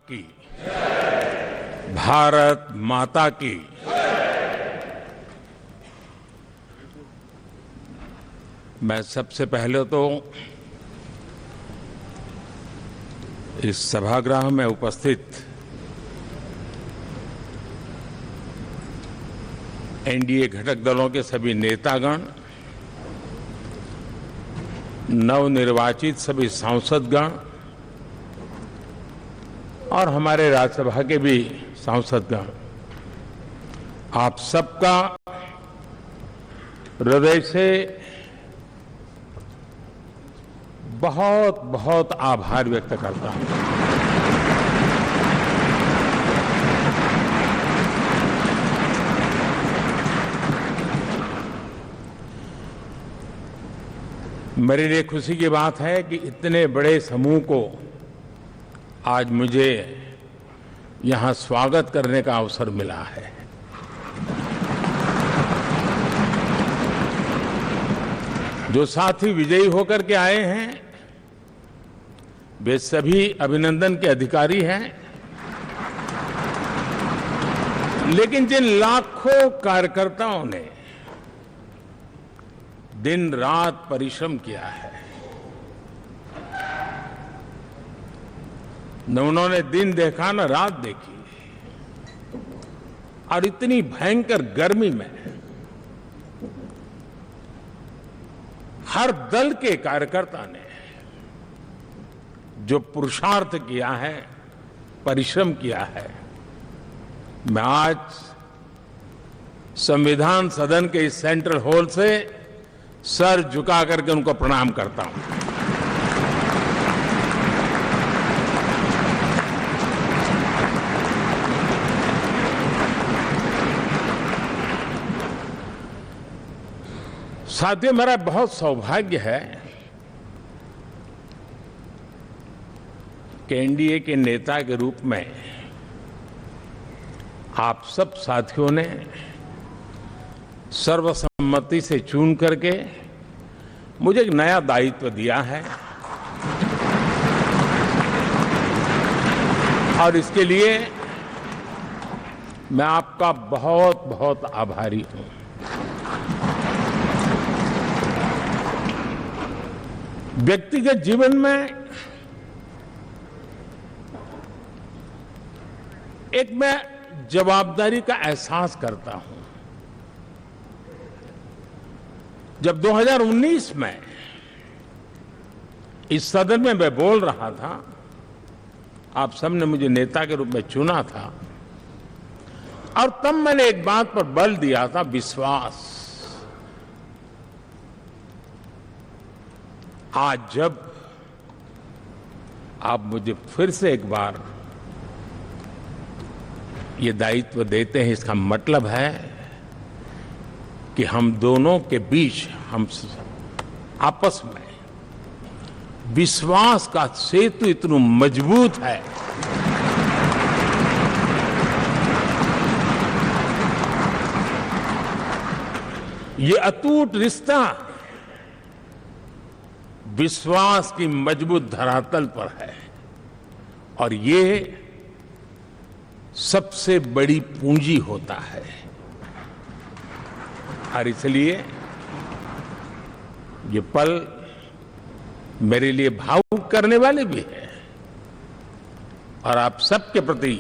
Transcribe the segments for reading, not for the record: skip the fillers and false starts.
की भारत माता की। मैं सबसे पहले तो इस सभागृह में उपस्थित एनडीए घटक दलों के सभी नेतागण, नवनिर्वाचित सभी सांसदगण और हमारे राज्यसभा के भी सांसदगण, आप सबका हृदय से बहुत बहुत आभार व्यक्त करता हूं। मेरे लिए खुशी की बात है कि इतने बड़े समूह को आज मुझे यहां स्वागत करने का अवसर मिला है। जो साथी विजयी होकर के आए हैं वे सभी अभिनंदन के अधिकारी हैं, लेकिन जिन लाखों कार्यकर्ताओं ने दिन रात परिश्रम किया है, न उन्होंने दिन देखा न रात देखी, और इतनी भयंकर गर्मी में हर दल के कार्यकर्ता ने जो पुरुषार्थ किया है, परिश्रम किया है, मैं आज संविधान सदन के इस सेंट्रल हॉल से सर झुका करके उनको प्रणाम करता हूं। साथियों, मेरा बहुत सौभाग्य है कि एनडीए के नेता के रूप में आप सब साथियों ने सर्वसम्मति से चुन करके मुझे एक नया दायित्व दिया है, और इसके लिए मैं आपका बहुत बहुत आभारी हूं। व्यक्तिगत जीवन में एक मैं जवाबदारी का एहसास करता हूं। जब 2019 में इस सदन में मैं बोल रहा था, आप सबने मुझे नेता के रूप में चुना था, और तब मैंने एक बात पर बल दिया था, विश्वास। आज जब आप मुझे फिर से एक बार ये दायित्व देते हैं, इसका मतलब है कि हम दोनों के बीच, हम आपस में विश्वास का सेतु इतना मजबूत है ये अटूट रिश्ता विश्वास की मजबूत धरातल पर है, और ये सबसे बड़ी पूंजी होता है। और इसलिए ये पल मेरे लिए भावुक करने वाले भी हैं, और आप सबके प्रति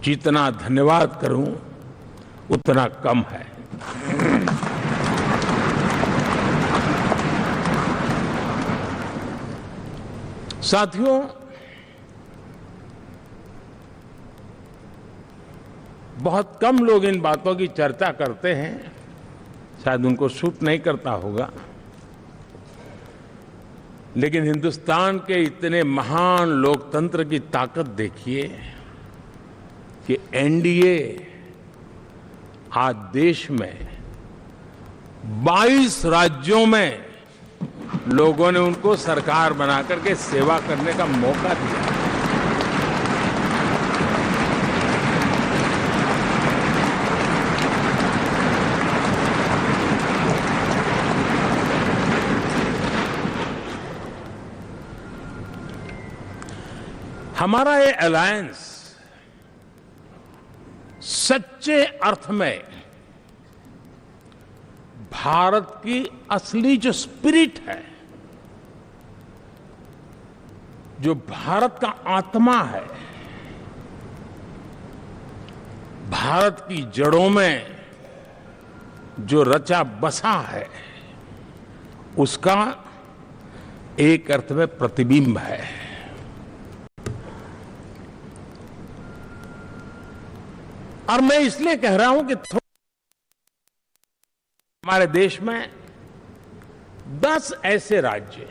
जितना धन्यवाद करूं उतना कम है। साथियों, बहुत कम लोग इन बातों की चर्चा करते हैं, शायद उनको सूट नहीं करता होगा, लेकिन हिंदुस्तान के इतने महान लोकतंत्र की ताकत देखिए कि एनडीए आज देश में 22 राज्यों में लोगों ने उनको सरकार बना करके सेवा करने का मौका दिया। हमारा ये अलायंस सच्चे अर्थ में भारत की असली जो स्पिरिट है, जो भारत का आत्मा है, भारत की जड़ों में जो रचा बसा है, उसका एक अर्थ में प्रतिबिंब है। और मैं इसलिए कह रहा हूं कि हमारे देश में 10 ऐसे राज्य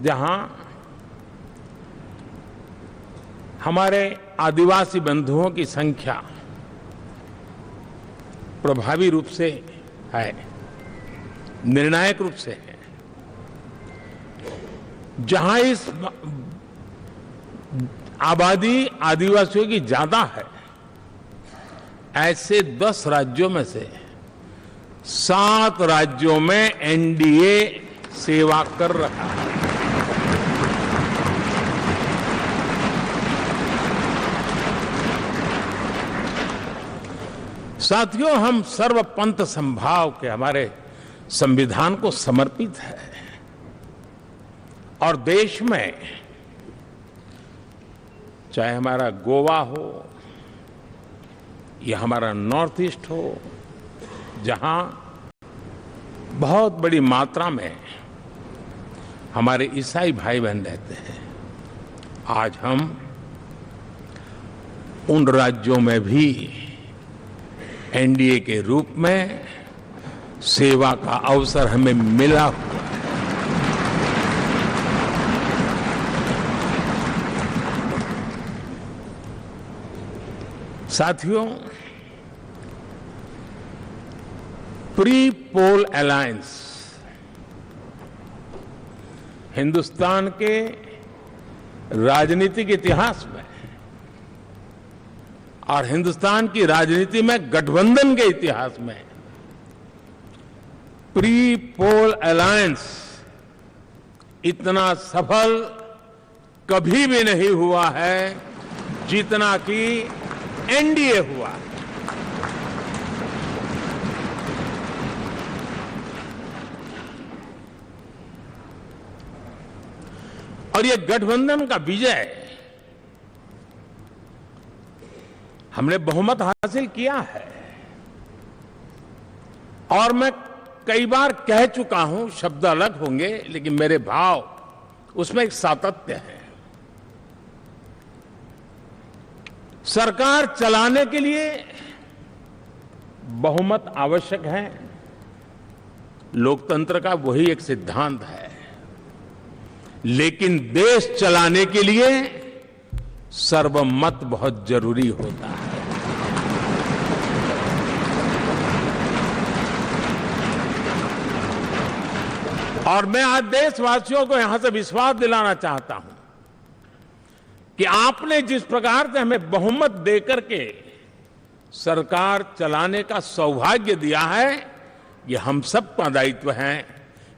जहां हमारे आदिवासी बंधुओं की संख्या प्रभावी रूप से है, निर्णायक रूप से है, जहां इस आबादी आदिवासियों की ज्यादा है, ऐसे 10 राज्यों में से 7 राज्यों में एनडीए सेवा कर रहा है। साथियों, हम सर्वपंथ संभाव के हमारे संविधान को समर्पित है और देश में चाहे हमारा गोवा हो या हमारा नॉर्थ ईस्ट हो, जहां बहुत बड़ी मात्रा में हमारे ईसाई भाई बहन रहते हैं, आज हम उन राज्यों में भी एनडीए के रूप में सेवा का अवसर हमें मिला हुआ है। साथियों, प्री पोल अलायंस हिंदुस्तान के राजनीतिक इतिहास में और हिंदुस्तान की राजनीति में गठबंधन के इतिहास में प्री पोल अलायंस इतना सफल कभी भी नहीं हुआ है जितना कि एनडीए हुआ। और ये गठबंधन का विजय, हमने बहुमत हासिल किया है और मैं कई बार कह चुका हूं, शब्द अलग होंगे लेकिन मेरे भाव उसमें एक सातत्य है। सरकार चलाने के लिए बहुमत आवश्यक है, लोकतंत्र का वही एक सिद्धांत है, लेकिन देश चलाने के लिए सर्वमत बहुत जरूरी होता है। और मैं आज देशवासियों को यहां से विश्वास दिलाना चाहता हूं कि आपने जिस प्रकार से हमें बहुमत देकर के सरकार चलाने का सौभाग्य दिया है, ये हम सबका दायित्व है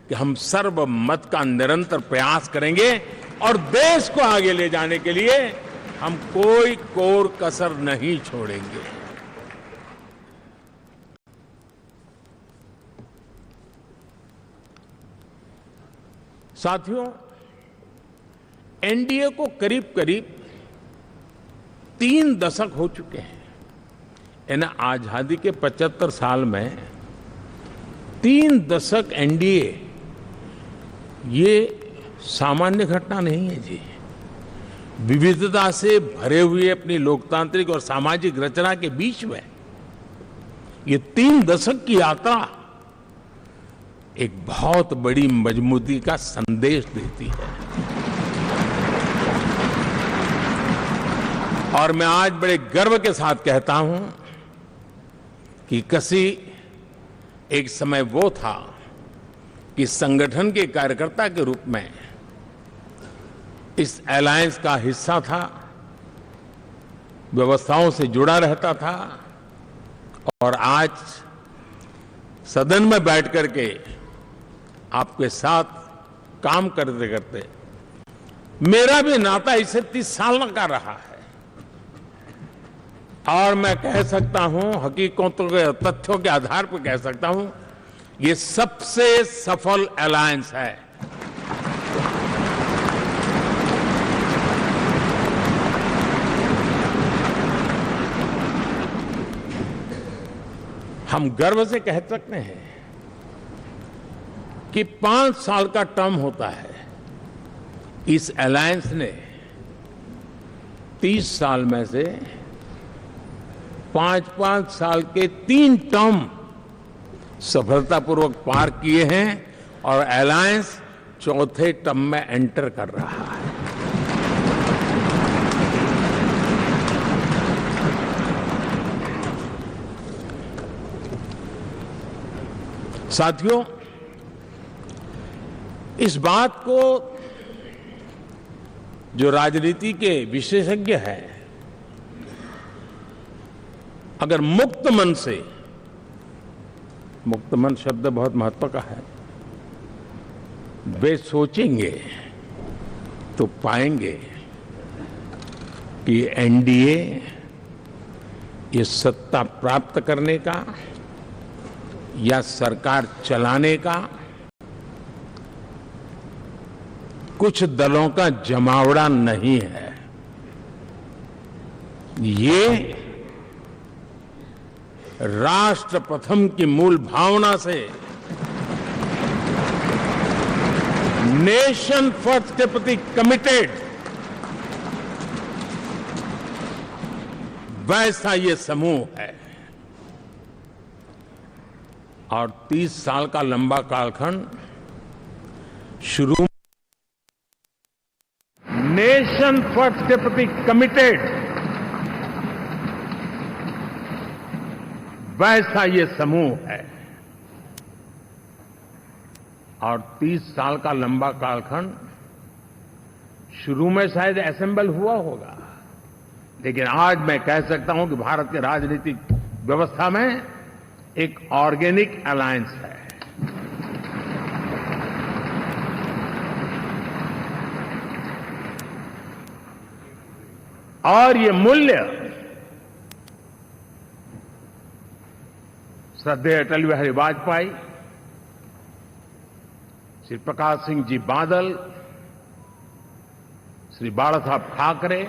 कि हम सर्वमत का निरंतर प्रयास करेंगे और देश को आगे ले जाने के लिए हम कोई कोर कसर नहीं छोड़ेंगे। साथियों, एनडीए को करीब करीब 3 दशक हो चुके हैं। यानी आजादी के 75 साल में 3 दशक एनडीए, ये सामान्य घटना नहीं है जी। विविधता से भरे हुए अपनी लोकतांत्रिक और सामाजिक रचना के बीच में ये 3 दशक की यात्रा एक बहुत बड़ी मजबूती का संदेश देती है। और मैं आज बड़े गर्व के साथ कहता हूं कि किसी एक समय वो था कि संगठन के कार्यकर्ता के रूप में इस अलायंस का हिस्सा था, व्यवस्थाओं से जुड़ा रहता था और आज सदन में बैठ करके आपके साथ काम करते करते मेरा भी नाता इससे 30 साल का रहा है और मैं कह सकता हूं, हकीकतों के तथ्यों के आधार पर कह सकता हूं, ये सबसे सफल अलायंस है। हम गर्व से कह सकते हैं कि 5 साल का टर्म होता है। इस अलायंस ने 30 साल में से 5-5 साल के 3 टर्म सफलतापूर्वक पार किए हैं और अलायंस चौथे टर्म में एंटर कर रहा है। साथियों, इस बात को जो राजनीति के विशेषज्ञ हैं, अगर मुक्त मन से, मुक्त मन शब्द बहुत महत्व का है, वे सोचेंगे तो पाएंगे कि एनडीए ये सत्ता प्राप्त करने का या सरकार चलाने का कुछ दलों का जमावड़ा नहीं है। ये राष्ट्र प्रथम की मूल भावना से, नेशन फर्स्ट के प्रति कमिटेड, वैसा ये समूह है। और 30 साल का लंबा कालखंड शुरू नेशन फर्स्ट के प्रति कमिटेड, वैसा ये समूह है। और 30 साल का लंबा कालखंड शुरू में शायद असेंबल हुआ होगा, लेकिन आज मैं कह सकता हूं कि भारत के राजनीतिक व्यवस्था में एक ऑर्गेनिक अलायंस है। और ये मूल्य श्रद्धेय अटल बिहारी वाजपेयी, श्री प्रकाश सिंह जी बादल, श्री बाला साहब ठाकरे,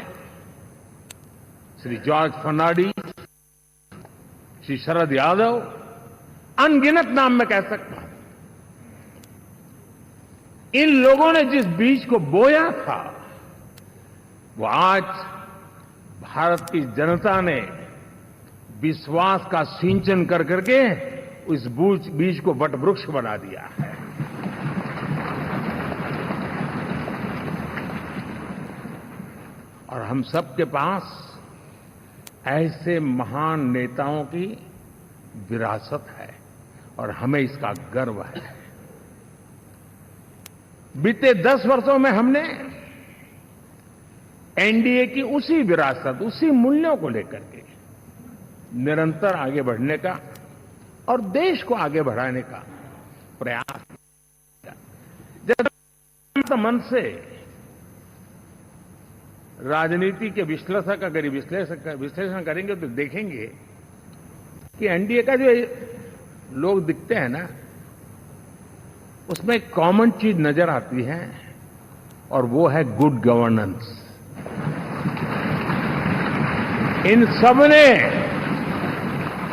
श्री जॉर्ज फर्नांडिस, श्री शरद यादव, अनगिनत नाम मैं कह सकता हूं। इन लोगों ने जिस बीज को बोया था, वो आज भारत की जनता ने विश्वास का सिंचन कर करके उस बीज को वटवृक्ष बना दिया है। और हम सबके पास ऐसे महान नेताओं की विरासत है और हमें इसका गर्व है। बीते 10 वर्षों में हमने एनडीए की उसी विरासत, उसी मूल्यों को लेकर के निरंतर आगे बढ़ने का और देश को आगे बढ़ाने का प्रयास किया। जब मन से राजनीति के विश्लेषक अगर विश्लेषण करेंगे तो देखेंगे कि एनडीए का जो लोग दिखते हैं ना, उसमें एक कॉमन चीज नजर आती है और वो है गुड गवर्नेंस। इन सब ने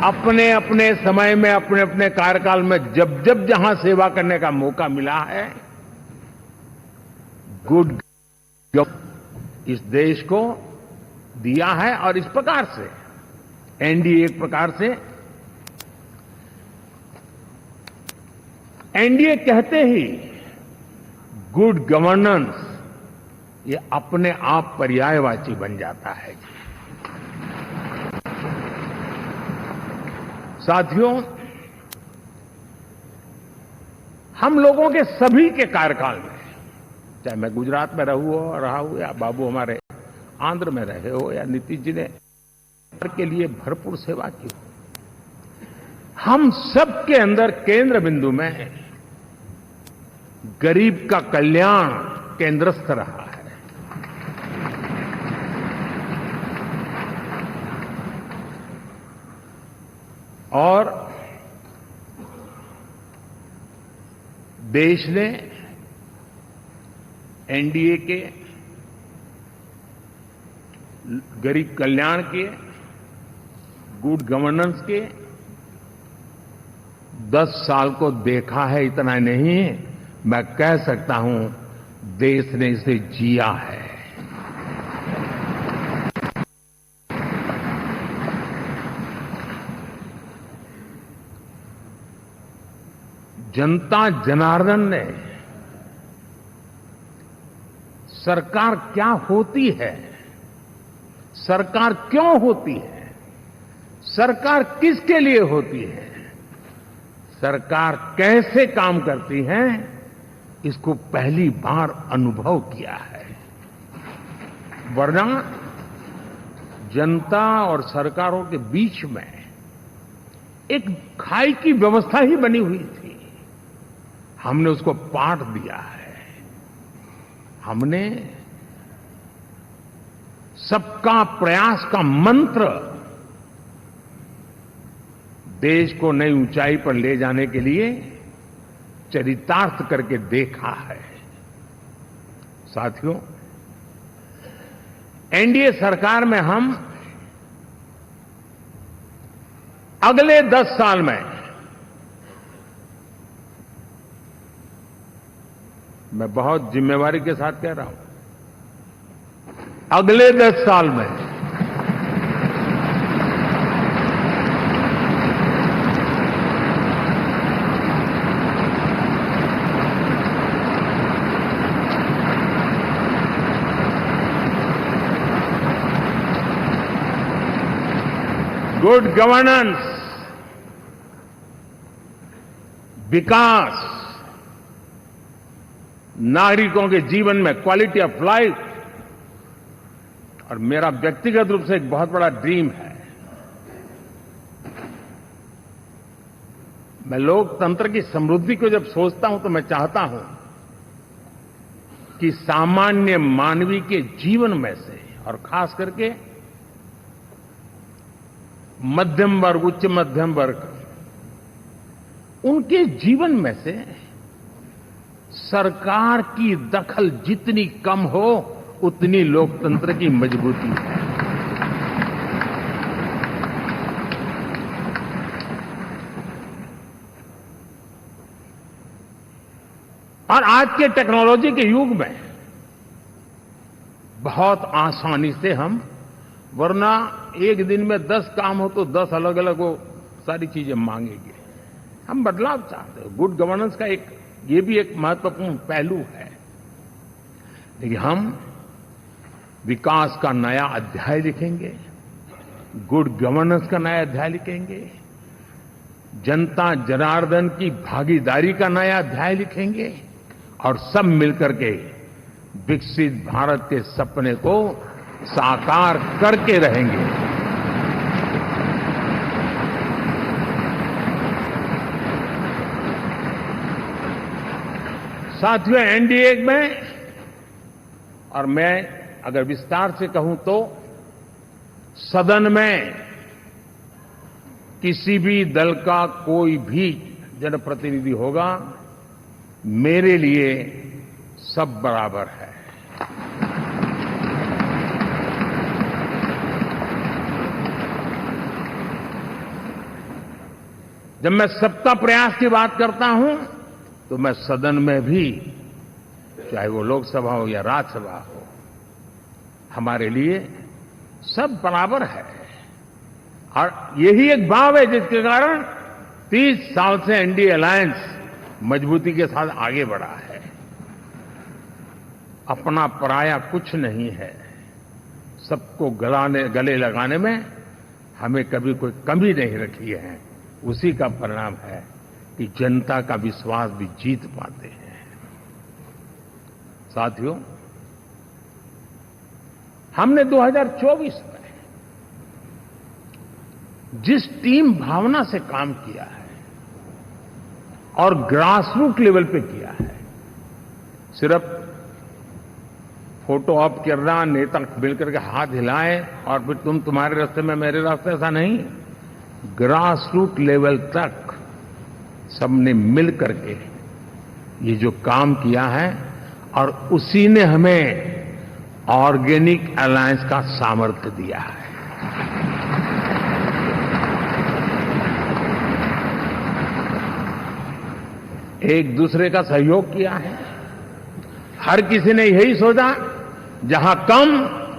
अपने अपने समय में, अपने अपने कार्यकाल में जब जब जहां सेवा करने का मौका मिला है, गुड इस देश को दिया है। और इस प्रकार से एनडीए एक प्रकार से, एनडीए कहते ही गुड गवर्नेंस ये अपने आप पर्यायवाची बन जाता है। साथियों, हम लोगों के सभी के कार्यकाल में, चाहे मैं गुजरात में रहा हूं या बाबू हमारे आंध्र में रहे हो या नीतीश जी ने के लिए भरपूर सेवा की हो, हम सबके अंदर केंद्र बिंदु में गरीब का कल्याण केंद्रस्थ रहा है। और देश ने एनडीए के गरीब कल्याण के, गुड गवर्नेंस के 10 साल को देखा है। इतना नहीं, मैं कह सकता हूं देश ने इसे जिया है। जनता जनार्दन ने सरकार क्या होती है, सरकार क्यों होती है, सरकार किसके लिए होती है, सरकार कैसे काम करती है, इसको पहली बार अनुभव किया है। वरना जनता और सरकारों के बीच में एक खाई की व्यवस्था ही बनी हुई थी। हमने उसको पाठ दिया है। हमने सबका प्रयास का मंत्र देश को नई ऊंचाई पर ले जाने के लिए चरितार्थ करके देखा है। साथियों, एनडीए सरकार में हम अगले 10 साल में, मैं बहुत जिम्मेवारी के साथ कह रहा हूं, अगले 10 साल में गुड गवर्नेंस, विकास, नागरिकों के जीवन में क्वालिटी ऑफ लाइफ, और मेरा व्यक्तिगत रूप से एक बहुत बड़ा ड्रीम है, मैं लोकतंत्र की समृद्धि को जब सोचता हूं तो मैं चाहता हूं कि सामान्य मानवीय के जीवन में से, और खास करके मध्यम वर्ग, उच्च मध्यम वर्ग, उनके जीवन में से सरकार की दखल जितनी कम हो उतनी लोकतंत्र की मजबूती है। और आज के टेक्नोलॉजी के युग में बहुत आसानी से हम, वरना एक दिन में 10 काम हो तो 10 अलग अलग वो सारी चीजें मांगेंगे। हम बदलाव चाहते हैं। गुड गवर्नेंस का ये भी एक महत्वपूर्ण पहलू है। लेकिन हम विकास का नया अध्याय लिखेंगे, गुड गवर्नेंस का नया अध्याय लिखेंगे, जनता जनार्दन की भागीदारी का नया अध्याय लिखेंगे, और सब मिलकर के विकसित भारत के सपने को साकार करके रहेंगे। साथियों, एनडीए में, और मैं अगर विस्तार से कहूं तो सदन में किसी भी दल का कोई भी जनप्रतिनिधि होगा, मेरे लिए सब बराबर है। जब मैं सबका प्रयास की बात करता हूं तो मैं सदन में भी, चाहे वो लोकसभा हो या राज्यसभा हो, हमारे लिए सब बराबर है। और यही एक भाव है जिसके कारण 30 साल से एनडीए अलायंस मजबूती के साथ आगे बढ़ा है। अपना पराया कुछ नहीं है। सबको गले लगाने में हमें कभी कोई कमी नहीं रखी है। उसी का परिणाम है कि जनता का विश्वास भी जीत पाते हैं। साथियों, हमने 2024 में जिस टीम भावना से काम किया है और ग्रासरूट लेवल पे किया है, सिर्फ फोटो ऑप करना, नेता मिलकर के हाथ हिलाएं और फिर तुम्हारे रास्ते में मेरे रास्ते, ऐसा नहीं। ग्रास रूट लेवल तक सबने मिल करके ये जो काम किया है और उसी ने हमें ऑर्गेनिक अलायंस का सामर्थ्य दिया है। एक दूसरे का सहयोग किया है। हर किसी ने यही सोचा, जहां कम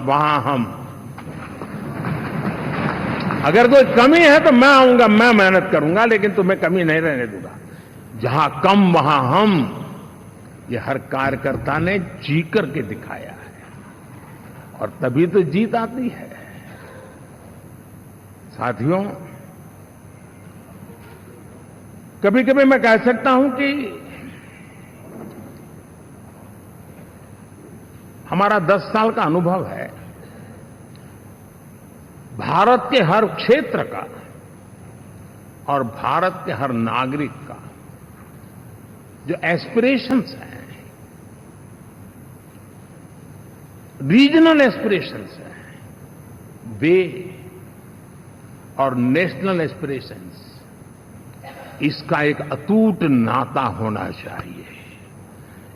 वहां हम। अगर कोई कमी है तो मैं आऊंगा, मैं मेहनत करूंगा, लेकिन तुम्हें कमी नहीं रहने दूंगा। जहां कम वहां हम, ये हर कार्यकर्ता ने जी करके दिखाया है और तभी तो जीत आती है। साथियों, कभी कभी मैं कह सकता हूं कि हमारा 10 साल का अनुभव है, भारत के हर क्षेत्र का और भारत के हर नागरिक का जो एस्पिरेशंस हैं, रीजनल एस्पिरेशंस हैं, वे और नेशनल एस्पिरेशंस, इसका एक अटूट नाता होना चाहिए।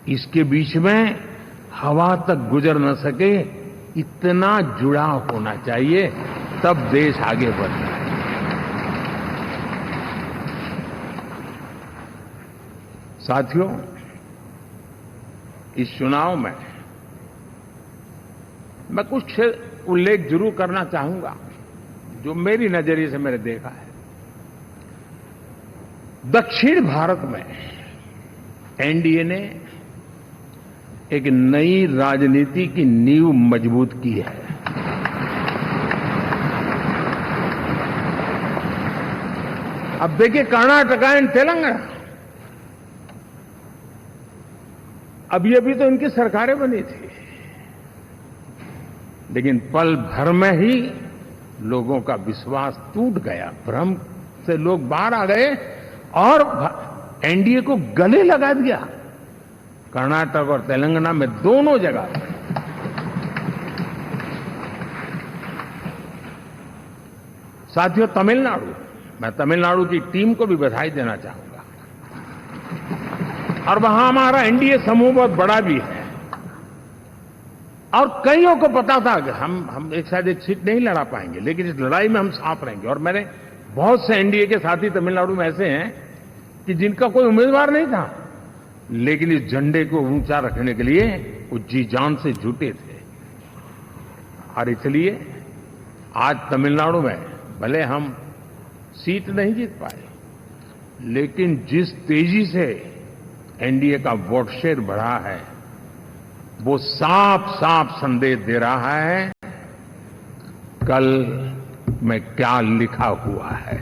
इसके बीच में हवा तक गुजर न सके, इतना जुड़ाव होना चाहिए, तब देश आगे बढ़ता है। साथियों, इस चुनाव में मैं कुछ उल्लेख जरूर करना चाहूंगा जो मेरी नजरिए से मैंने देखा है। दक्षिण भारत में एनडीए ने एक नई राजनीति की नींव मजबूत की है। अब देखिए, कर्नाटक एंड तेलंगाना, अभी अभी तो इनकी सरकारें बनी थी, लेकिन पल भर में ही लोगों का विश्वास टूट गया, भ्रम से लोग बाहर आ गए और एनडीए को गले लगा दिया। कर्नाटक और तेलंगाना में दोनों जगह साथियों, तमिलनाडु, मैं तमिलनाडु की टीम को भी बधाई देना चाहूंगा। और वहां हमारा एनडीए समूह बहुत बड़ा भी है और कईयों को पता था कि हम एक साथ एक सीट नहीं लड़ा पाएंगे, लेकिन इस लड़ाई में हम साथ रहेंगे। और मैंने बहुत से एनडीए के साथी तमिलनाडु में ऐसे हैं कि जिनका कोई उम्मीदवार नहीं था, लेकिन इस झंडे को ऊंचा रखने के लिए वो जी जान से जुटे थे। और इसलिए आज तमिलनाडु में भले हम सीट नहीं जीत पाए, लेकिन जिस तेजी से एनडीए का वोट शेयर बढ़ा है, वो साफ साफ संदेश दे रहा है कल में क्या लिखा हुआ है।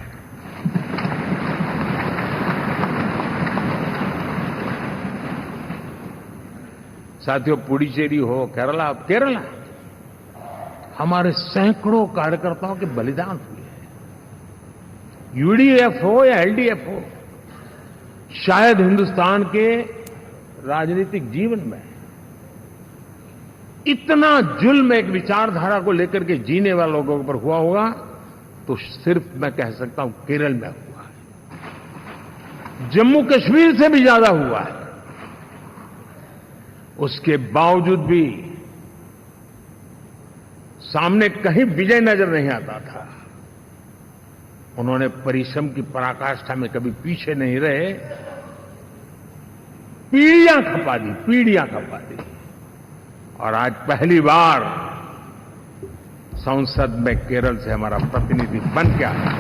साथियों, पुडुचेरी हो, केरला हमारे सैकड़ों कार्यकर्ताओं के बलिदान हुए हैं। यूडीएफ हो या एलडीएफ हो, शायद हिंदुस्तान के राजनीतिक जीवन में इतना जुल्म एक विचारधारा को लेकर के जीने वाले लोगों पर हुआ होगा तो सिर्फ मैं कह सकता हूं केरल में हुआ है। जम्मू कश्मीर से भी ज्यादा हुआ है। उसके बावजूद भी सामने कहीं विजय नजर नहीं आता था। उन्होंने परिश्रम की पराकाष्ठा में कभी पीछे नहीं रहे, पीढ़ियां खपा दी। और आज पहली बार संसद में केरल से हमारा प्रतिनिधि बन के आया।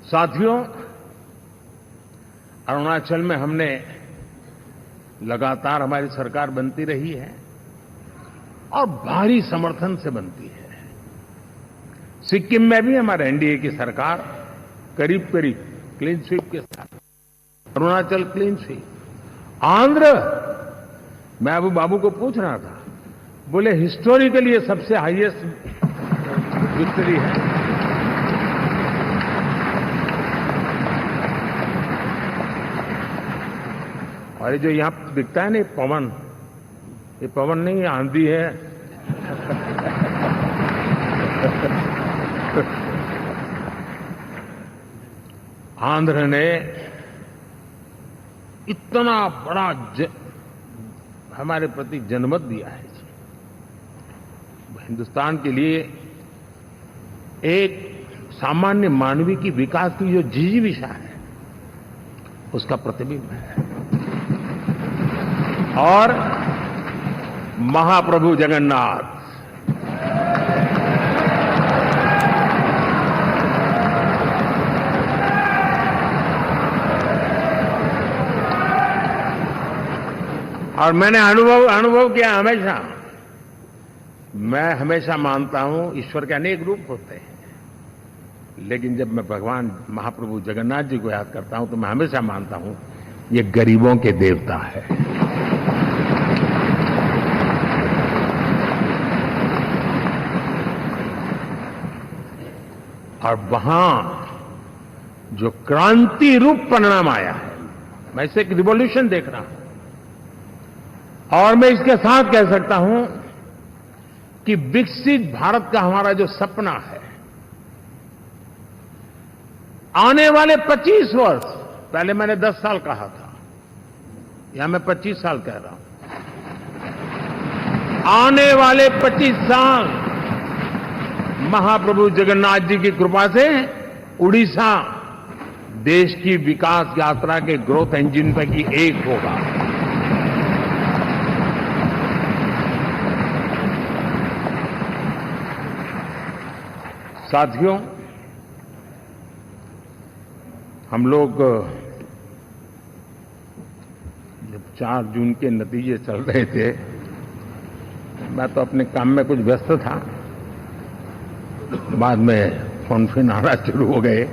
साथियों, अरुणाचल में हमने लगातार, हमारी सरकार बनती रही है और भारी समर्थन से बनती है। सिक्किम में भी हमारे एनडीए की सरकार करीब करीब क्लीन स्वीप के साथ, अरुणाचल क्लीन स्वीप। आंध्र, मैं अबू बाबू को पूछ रहा था, बोले हिस्टोरिकली ये सबसे हाईएस्ट विक्ट्री है। और और जो यहाँ दिखता है ना पवन, ये पवन नहीं, आंधी है। आंध्र ने इतना बड़ा हमारे प्रति जनमत दिया है। हिंदुस्तान के लिए एक सामान्य मानवी की विकास की जो जिजीविषा है उसका प्रतिबिंब है। और महाप्रभु जगन्नाथ और मैंने अनुभव किया हमेशा। मैं हमेशा मानता हूं ईश्वर के अनेक रूप होते हैं, लेकिन जब मैं भगवान महाप्रभु जगन्नाथ जी को याद करता हूं तो मैं हमेशा मानता हूं ये गरीबों के देवता है। और वहां जो क्रांति रूप परिणाम आया है, मैं इसे एक रिवॉल्यूशन देख रहा हूं। और मैं इसके साथ कह सकता हूं कि विकसित भारत का हमारा जो सपना है, आने वाले 25 वर्ष, पहले मैंने 10 साल कहा था, यहां मैं 25 साल कह रहा हूं, आने वाले 25 साल महाप्रभु जगन्नाथ जी की कृपा से उड़ीसा देश की विकास यात्रा के ग्रोथ इंजन पैकी एक होगा। साथियों, हम लोग जब 4 जून के नतीजे चल रहे थे, मैं तो अपने काम में कुछ व्यस्त था, बाद में फोन आना शुरू हो गए।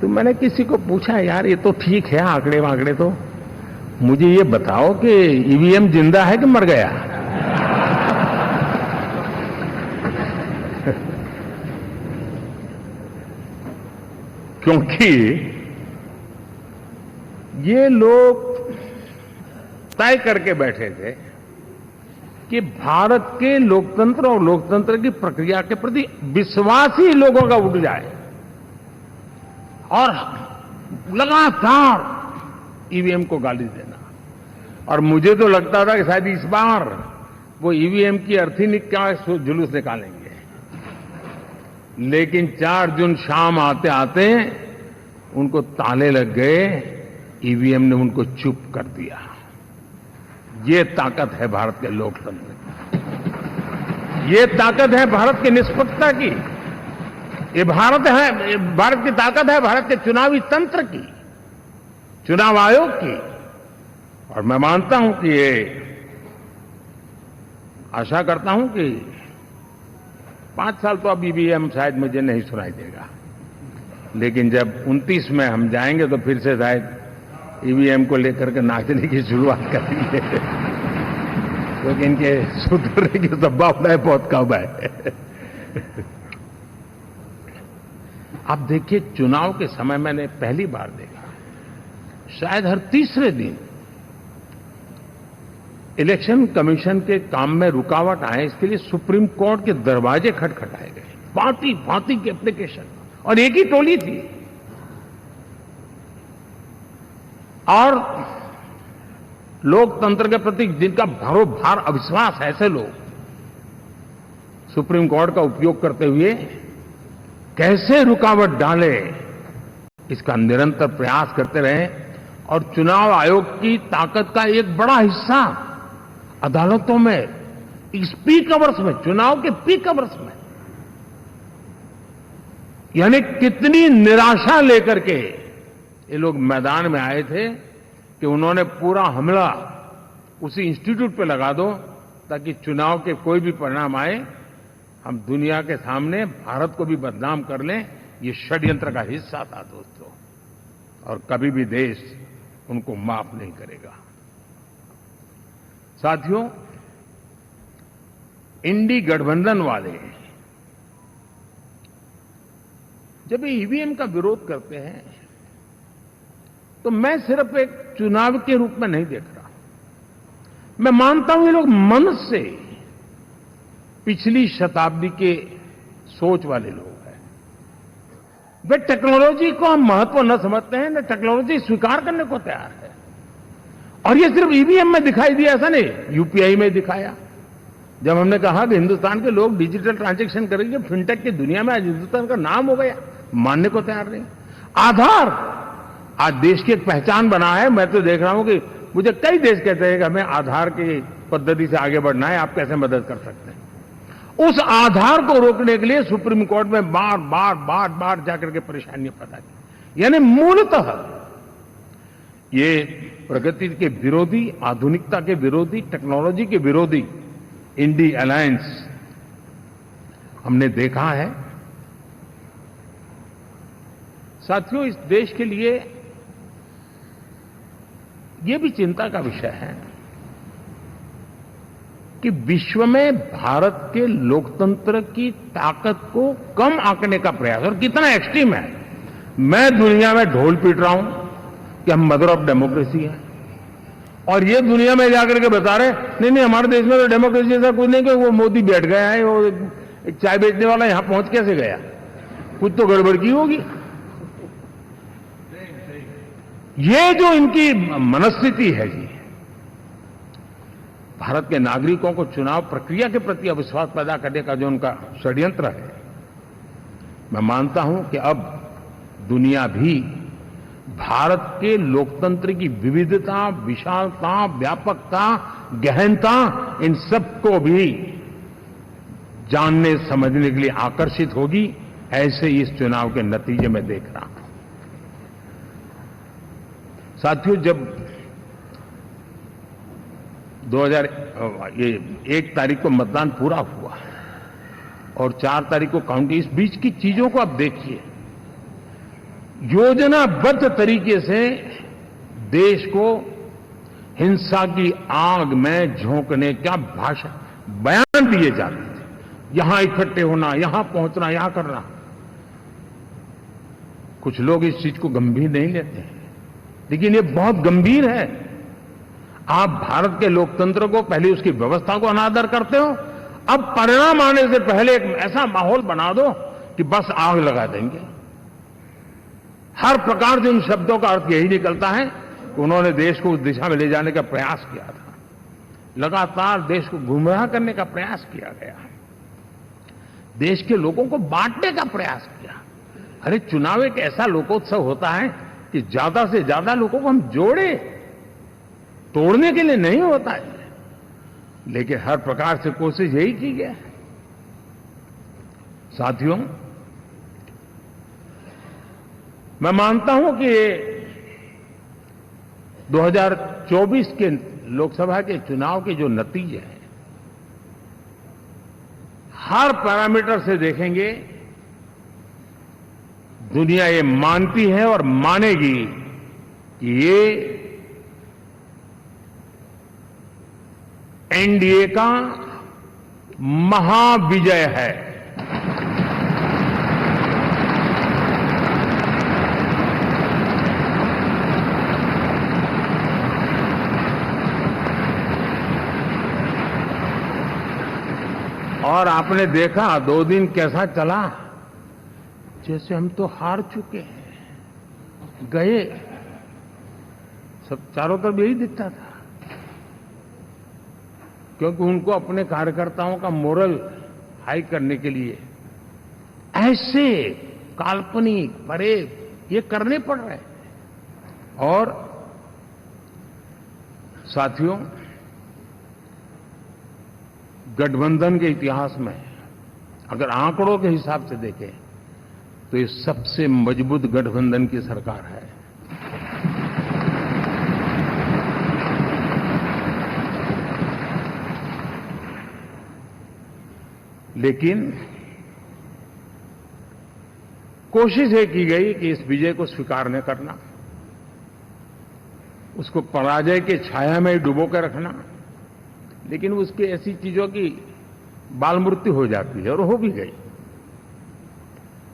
तो मैंने किसी को पूछा, यार ये तो ठीक है आंकड़े वांकड़े, तो मुझे ये बताओ कि ईवीएम जिंदा है कि मर गया? क्योंकि ये लोग तय करके बैठे थे कि भारत के लोकतंत्र और लोकतंत्र की प्रक्रिया के प्रति विश्वास ही लोगों का उठ जाए, और लगातार ईवीएम को गाली देना। और मुझे तो लगता था कि शायद इस बार वो ईवीएम की अर्थी क्या जुलूस निकालेंगे, लेकिन 4 जून शाम आते आते उनको ताले लग गए, ईवीएम ने उनको चुप कर दिया। ये ताकत है भारत के लोकतंत्र की, ये ताकत है भारत की निष्पक्षता की, ये भारत की ताकत है भारत के चुनावी तंत्र की, चुनाव आयोग की। और मैं मानता हूं कि ये आशा करता हूं कि 5 साल तो अब ईवीएम शायद मुझे नहीं सुनाई देगा, लेकिन जब 29 में हम जाएंगे तो फिर से शायद ईवीएम को लेकर के नाचने की शुरुआत करेंगे, क्योंकि इनके सुधरने की संभावनाएं बहुत कम है। आप देखिए, चुनाव के समय मैंने पहली बार देखा, शायद हर तीसरे दिन इलेक्शन कमीशन के काम में रुकावट आए, इसके लिए सुप्रीम कोर्ट के दरवाजे खटखटाए गए, भांति भांति की एप्लीकेशन, और एक ही टोली थी। और लोकतंत्र के प्रति जिनका भरोभार अविश्वास है, ऐसे लोग सुप्रीम कोर्ट का उपयोग करते हुए कैसे रुकावट डाले, इसका निरंतर प्रयास करते रहे। और चुनाव आयोग की ताकत का एक बड़ा हिस्सा अदालतों में, इस पीक अवर्स में, चुनाव के पीक अवर्स में, यानी कितनी निराशा लेकर के ये लोग मैदान में आए थे कि उन्होंने पूरा हमला उसी इंस्टीट्यूट पे लगा दो, ताकि चुनाव के कोई भी परिणाम आए हम दुनिया के सामने भारत को भी बदनाम कर लें। ये षड्यंत्र का हिस्सा था दोस्तों, और कभी भी देश उनको माफ नहीं करेगा। साथियों, इंडी गठबंधन वाले जब ईवीएम का विरोध करते हैं तो मैं सिर्फ एक चुनाव के रूप में नहीं देख रहा। मैं मानता हूं ये लोग मन से पिछली शताब्दी के सोच वाले लोग हैं। वे टेक्नोलॉजी को हम महत्व न समझते हैं, न टेक्नोलॉजी स्वीकार करने को तैयार है। और ये सिर्फ ईवीएम में दिखाई दिया ऐसा नहीं, यूपीआई में दिखाया। जब हमने कहा कि हिंदुस्तान के लोग डिजिटल ट्रांजैक्शन करेंगे, फिनटेक की दुनिया में आज हिंदुस्तान का नाम हो गया, मानने को तैयार नहीं। आधार आज देश की एक पहचान बना है। मैं तो देख रहा हूं कि मुझे कई देश कहते हैं कि हमें आधार की पद्धति से आगे बढ़ना है, आप कैसे मदद कर सकते हैं। उस आधार को रोकने के लिए सुप्रीम कोर्ट में बार बार जाकर के परेशानियां पैदा की। यानी मूलतः ये प्रगति के विरोधी, आधुनिकता के विरोधी, टेक्नोलॉजी के विरोधी इंडी अलायंस हमने देखा है। साथियों, इस देश के लिए ये भी चिंता का विषय है कि विश्व में भारत के लोकतंत्र की ताकत को कम आंकने का प्रयास, और कितना एक्सट्रीम है। मैं दुनिया में ढोल पीट रहा हूं कि हम मदर ऑफ डेमोक्रेसी है, और ये दुनिया में जाकर के बता रहे नहीं हमारे देश में तो डेमोक्रेसी ऐसा कुछ नहीं कि वो मोदी बैठ गया है, वो एक चाय बेचने वाला यहां पहुंच कैसे गया, कुछ तो गड़बड़ की होगी। ये जो इनकी मनस्थिति है जी, भारत के नागरिकों को चुनाव प्रक्रिया के प्रति अविश्वास पैदा करने का जो उनका षड्यंत्र है, मैं मानता हूं कि अब दुनिया भी भारत के लोकतंत्र की विविधता, विशालता, व्यापकता, गहनता, इन सबको भी जानने समझने के लिए आकर्षित होगी। ऐसे इस चुनाव के नतीजे में देख रहा हूं। साथियों, जब 1 तारीख को मतदान पूरा हुआ और 4 तारीख को काउंटिंग, इस बीच की चीजों को आप देखिए। योजनाबद्ध तरीके से देश को हिंसा की आग में झोंकने का बयान दिए जाते थे। यहां इकट्ठे होना, यहां पहुंचना, यहां करना। कुछ लोग इस चीज को गंभीर नहीं लेते हैं, लेकिन ये बहुत गंभीर है। आप भारत के लोकतंत्र को, पहले उसकी व्यवस्था को अनादर करते हो, अब परिणाम आने से पहले एक ऐसा माहौल बना दो कि बस आग लगा देंगे। हर प्रकार से उन शब्दों का अर्थ यही निकलता है कि उन्होंने देश को उस दिशा में ले जाने का प्रयास किया था। लगातार देश को गुमराह करने का प्रयास किया गया, देश के लोगों को बांटने का प्रयास किया। अरे, चुनाव एक ऐसा लोकोत्सव होता है कि ज्यादा से ज्यादा लोगों को हम जोड़े, तोड़ने के लिए नहीं होता है। लेकिन हर प्रकार से कोशिश यही की गई। साथियों, मैं मानता हूं कि 2024 के लोकसभा के चुनाव के जो नतीजे हैं, हर पैरामीटर से देखेंगे, दुनिया ये मानती है और मानेगी कि ये एनडीए का महाविजय है। और आपने देखा 2 दिन कैसा चला, जैसे हम तो हार चुके हैं, गए। सब चारों तरफ यही दिखता था, क्योंकि उनको अपने कार्यकर्ताओं का मोरल हाई करने के लिए ऐसे काल्पनिक परेड ये करने पड़ रहे हैं। और साथियों, गठबंधन के इतिहास में अगर आंकड़ों के हिसाब से देखें तो ये सबसे मजबूत गठबंधन की सरकार है। लेकिन कोशिश ये की गई कि इस विजय को स्वीकार न करना, उसको पराजय के छाया में डुबो कर रखना। लेकिन उसकी ऐसी चीजों की बाल मृत्यु हो जाती है, और हो भी गई।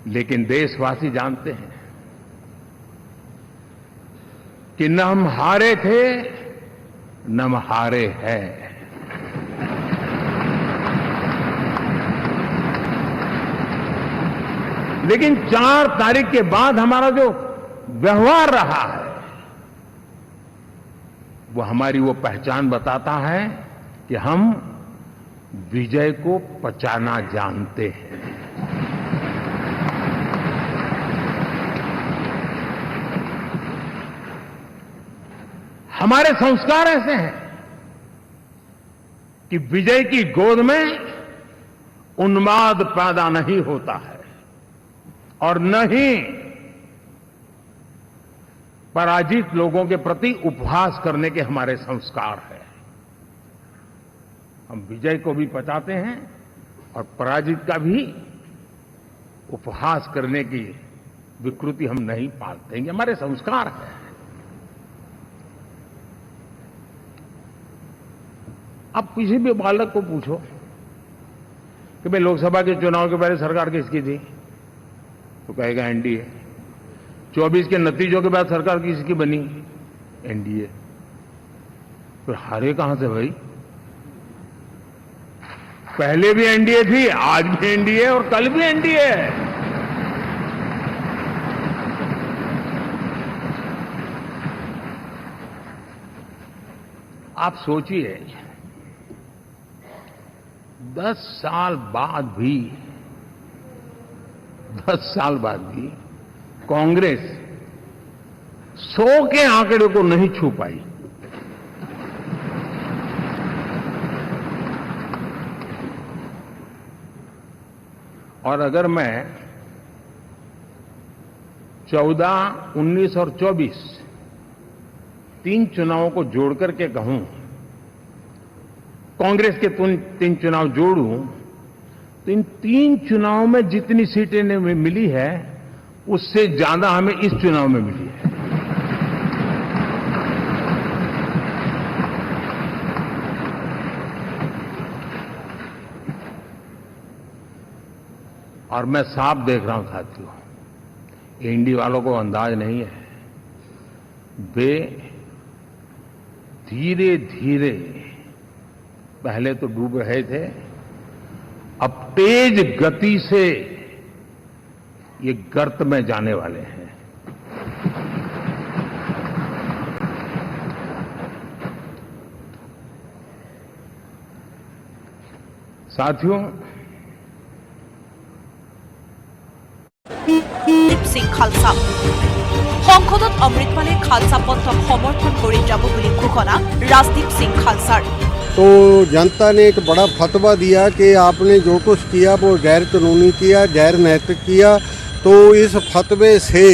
लेकिन देशवासी जानते हैं कि न हम हारे थे न हम हारे हैं। लेकिन 4 तारीख के बाद हमारा जो व्यवहार रहा है वो हमारी वो पहचान बताता है कि हम विजय को पचाना जानते हैं। हमारे संस्कार ऐसे हैं कि विजय की गोद में उन्माद पैदा नहीं होता है और न ही पराजित लोगों के प्रति उपहास करने के हमारे संस्कार हैं। हम विजय को भी पचाते हैं और पराजित का भी उपहास करने की विकृति हम नहीं पालते हैं। ये हमारे संस्कार हैं। आप किसी भी बालक को पूछो कि भाई लोकसभा के चुनाव के पहले सरकार किसकी थी, तो कहेगा एनडीए। 24 के नतीजों के बाद सरकार किसकी बनी, एनडीए। फिर हारे कहां से भाई? पहले भी एनडीए थी, आज भी एनडीए और कल भी एनडीए है। आप सोचिए 10 साल बाद भी कांग्रेस 100 के आंकड़े को नहीं छू पाई। और अगर मैं 14, 19 और 24 3 चुनावों को जोड़ करके कहूं, कांग्रेस के 3 चुनाव जोड़ूं, तो इन 3 चुनावों में जितनी सीटें मिली है उससे ज्यादा हमें इस चुनाव में मिली है। और मैं साफ देख रहा हूं साथियों, एनडीए वालों को अंदाज नहीं है। वे धीरे धीरे पहले तो डूब रहे थे, अब तेज गति से ये गर्त में जाने वाले हैं। साथियों, সিং খালসা সংসদত অমৃতপালে খালসা পন্থক সমৰ্থন কৰি যাব বুলি ঘোষণা ৰাজদীপ সিং খালসাৰ। तो जनता ने एक बड़ा फतवा दिया कि आपने जो कुछ किया वो गैर कानूनी किया, गैर नैतिक किया। तो इस फतवे से